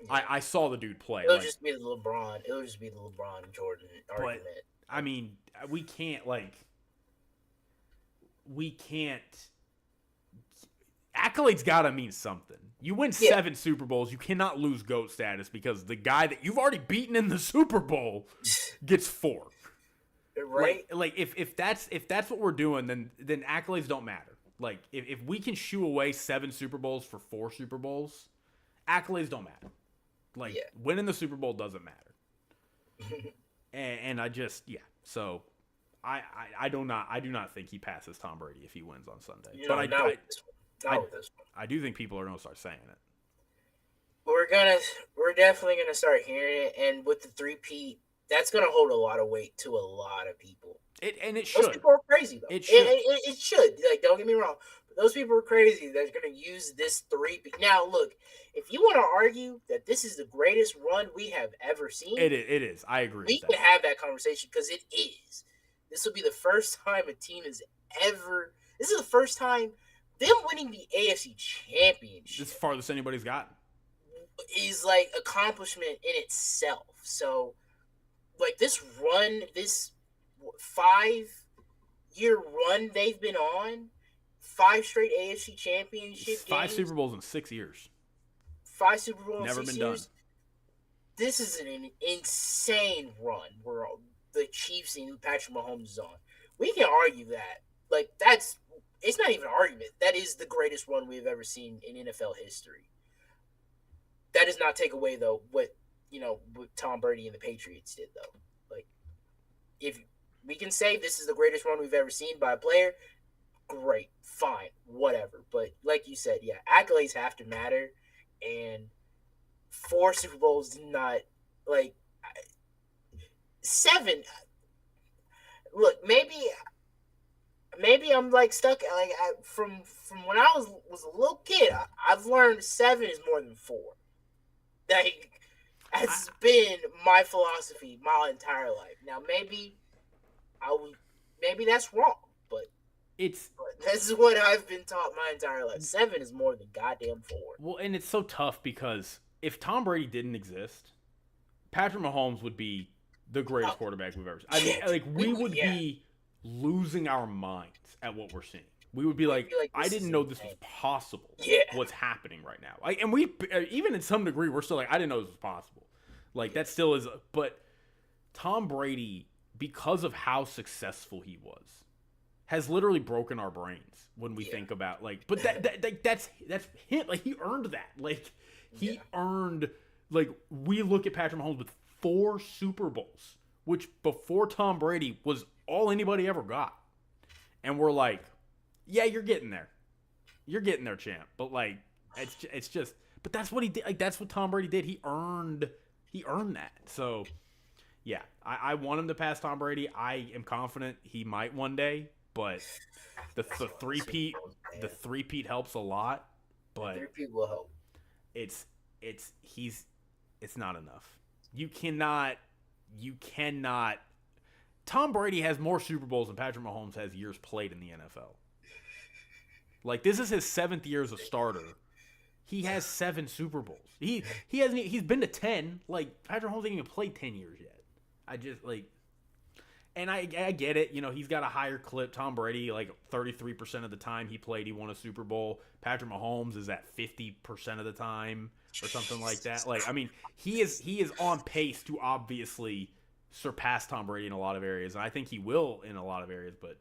I saw the dude play. It'll just be the LeBron Jordan argument. But, I mean, we can't. Accolades gotta mean something. You win 7 Super Bowls, you cannot lose GOAT status because the guy that you've already beaten in the Super Bowl gets 4. Right? Like if that's what we're doing, then accolades don't matter. Like if we can shoo away 7 Super Bowls for 4 Super Bowls, accolades don't matter. Like, winning the Super Bowl doesn't matter. and I just, so I do not think he passes Tom Brady if he wins on Sunday. But I do think people are going to start saying it. We're definitely going to start hearing it. And with the three-peat, That's gonna hold a lot of weight to a lot of people. It Those should. people are crazy though. It should. It should. Like, don't get me wrong. But those people are crazy. They're gonna use this three. Now, look, if you want to argue that this is the greatest run we have ever seen, It is. I agree we with can that. have that conversation because it is. This will be the first time a team has ever. This is the first time them winning the AFC Championship. This is the farthest anybody's gotten. Is like accomplishment in itself. So, like this run, this 5-year run they've been on, 5 straight AFC Championship Five games, Super Bowls in 6 years. 5 Super Bowls, Never in 6 been years. done. This is an insane run where the Chiefs and Patrick Mahomes is on. We can argue that. Like it's not even an argument. That is the greatest run we've ever seen in NFL history. That does not take away though what Tom Brady and the Patriots did though. Like if we can say this is the greatest run we've ever seen by a player, great, fine, whatever. But like you said, yeah, accolades have to matter, and 4 Super Bowls did not like 7. Look, maybe I'm like stuck. Like from when I was a little kid, I've learned 7 is more than 4. Like has been my philosophy my entire life. Now maybe that's wrong, but this is what I've been taught my entire life. 7 is more than goddamn 4. Well, and it's so tough because if Tom Brady didn't exist, Patrick Mahomes would be the greatest quarterback we've ever seen. I mean, like we would be losing our minds at what we're seeing. We would be like I didn't know this was possible. Yeah. What's happening right now? Like, and we even in some degree we're still like I didn't know this was possible. Like that still is, but Tom Brady, because of how successful he was, has literally broken our brains when we think about like. But that's him. Like he earned that. Like he earned. Like we look at Patrick Mahomes with 4 Super Bowls, which before Tom Brady was all anybody ever got, and we're like, yeah, you're getting there, champ. But like, it's just. But that's what he did. Like that's what Tom Brady did. He earned that. So, yeah, I want him to pass Tom Brady. I am confident he might one day, but the three-peat helps a lot. But 3-peat will help. It's not enough. You cannot. Tom Brady has more Super Bowls than Patrick Mahomes has years played in the NFL. Like this is his 7th year as a starter. He has 7 Super Bowls. He's been to 10. Like Patrick Mahomes hasn't even played 10 years yet. I just like, and I get it. You know, he's got a higher clip. Tom Brady, like 33% of the time he played, he won a Super Bowl. Patrick Mahomes is at 50% of the time or something like that. Like, I mean, he is on pace to obviously surpass Tom Brady in a lot of areas, and I think he will in a lot of areas. But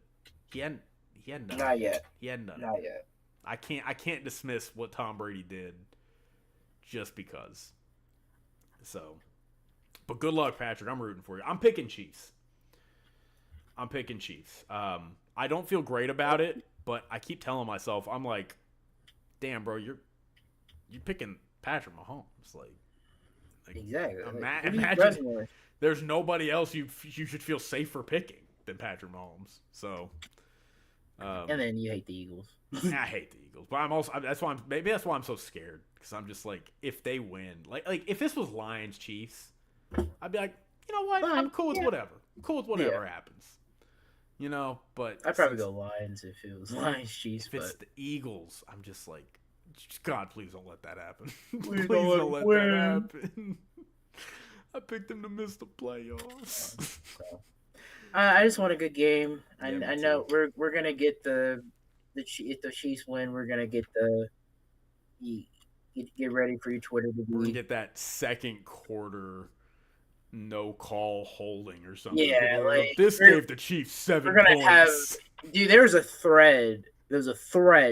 he hadn't done it. Not yet. He hadn't done it. Not yet. I can't dismiss what Tom Brady did just because. So, but good luck, Patrick. I'm rooting for you. I'm picking Chiefs. I don't feel great about it, but I keep telling myself, I'm like, damn, bro, you're picking Patrick Mahomes. Like exactly. Imagine there's nobody else you should feel safer picking than Patrick Mahomes. So. And then you hate the Eagles. I hate the Eagles, but that's why I'm so scared, because I'm just like, if they win, like if this was Lions Chiefs, I'd be like, you know what, I'm cool with whatever. I'm cool with whatever happens. You know, but I'd probably go Lions if it was Lions Chiefs. If it's the Eagles, I'm just like, God, please don't let that happen. Please don't let that happen. I picked them to miss the playoffs. I just want a good game. I Yeah, me know we're gonna get if the Chiefs win, we're gonna get get ready for your Twitter to We're be. gonna get that second quarter no call holding or something. Yeah, like this gave the Chiefs 7 We're gonna points. dude. There was a thread.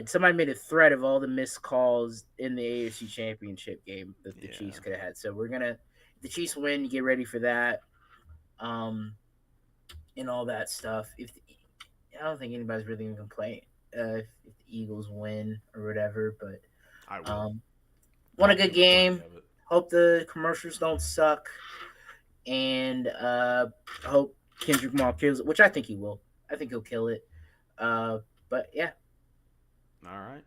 Somebody made a thread of all the missed calls in the AFC Championship game that the Chiefs could have had. So we're gonna, if the Chiefs win, you get ready for that, and all that stuff. I don't think anybody's really gonna complain if the Eagles win or whatever. But I will. want a good game. Hope the commercials don't suck. and I hope Kendrick Lamar kills it, which I think he will. I think he'll kill it. But yeah, All right.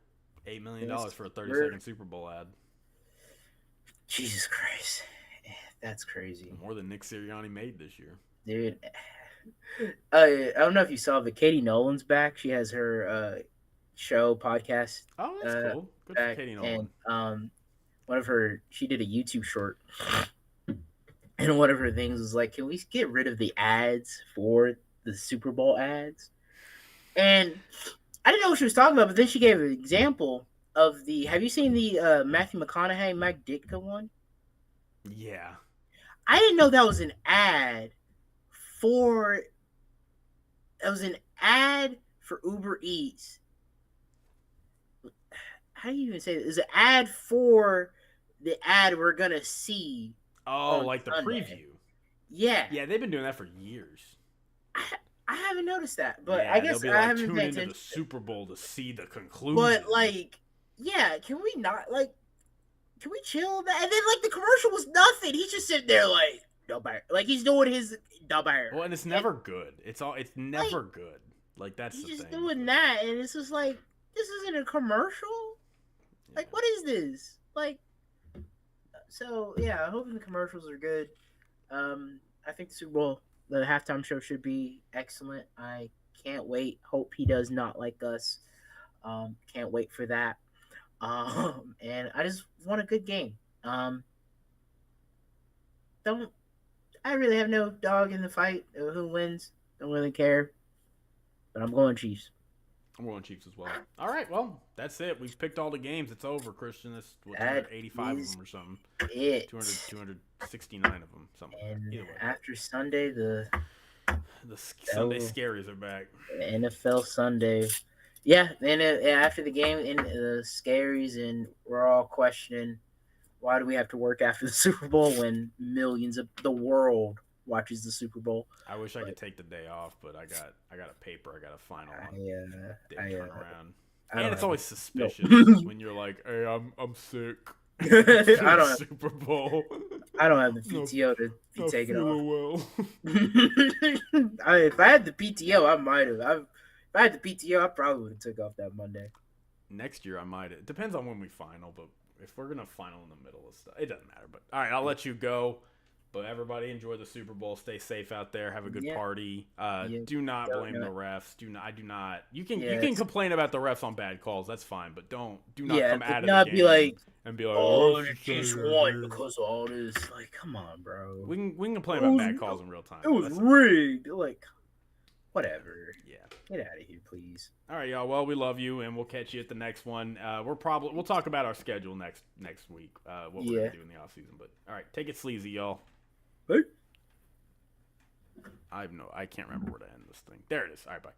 $8 million for a 30-second Super Bowl ad. Jesus Christ, that's crazy, More than Nick Sirianni made this year. dude. I don't know if you saw, but Katie Nolan's back. She has her show podcast Oh, that's cool. Good for back, Katie Nolan. and she did a YouTube short, and one of her things was like, "Can we get rid of the ads for the Super Bowl ads?" And I didn't know what she was talking about, but then she gave an example of the. Have you seen the Matthew McConaughey, Mike Ditka one? Yeah. I didn't know that was an ad for. It was an ad for Uber Eats. How do you even say it? It's an ad for the ad we're gonna see. Oh, like the Sunday. preview. Yeah. Yeah, they've been doing that for years. I haven't noticed that, but yeah, I guess they'll be I like, haven't tune paid into attention. the Super Bowl to see the conclusion. But like, yeah, can we not like? Can we chill that? And then like the commercial was nothing. He's just sitting there like double, like he's doing his double. Well, and it's never good. It's never good. Like that's he's the just thing. doing that, and it's just like this isn't a commercial. Yeah. Like, what is this? Like, so yeah, I hope the commercials are good. I think the Super Bowl, the halftime show should be excellent. I can't wait. Hope he does not like us. Can't wait for that. And I just want a good game. Don't I really have no dog in the fight of who wins? Don't really care. But I'm going Chiefs. I'm going Chiefs as well. All right, well, that's it. We've picked all the games. It's over, Christian. That's what, 285 of them or something. It 269 of them, something. And Either way. after Sunday, the Sunday scaries are back. NFL Sunday. Yeah, and after the game, in the scaries, and we're all questioning why do we have to work after the Super Bowl when millions of the world watches the Super Bowl. I wish I could take the day off, but I got a paper. I got a final turn around. And it's always suspicious when you're like, "Hey, I'm sick." I don't have Super Bowl. I don't have the PTO to be taken off. Well. If I had the PTO, I might have. If I had the PTO, I probably would have took off that Monday. Next year, I might. It depends on when we final, but if we're gonna final in the middle of stuff, it doesn't matter. But all right, I'll let you go. But everybody enjoy the Super Bowl. Stay safe out there. Have a good party. Do not blame the refs. I do not. You can complain about the refs on bad calls. That's fine. But do not come out of the game be like, oh, the Chiefs won because of all this. Like, come on, bro. We can complain about bad calls in real time. It was rigged. Like, whatever. Yeah. Get out of here, please. All right, y'all. Well, we love you, and we'll catch you at the next one. We'll talk about our schedule next week. What we're gonna do in the off season. But all right, take it sleazy, y'all. Hey. I can't remember where to end this thing. There it is. All right, bye.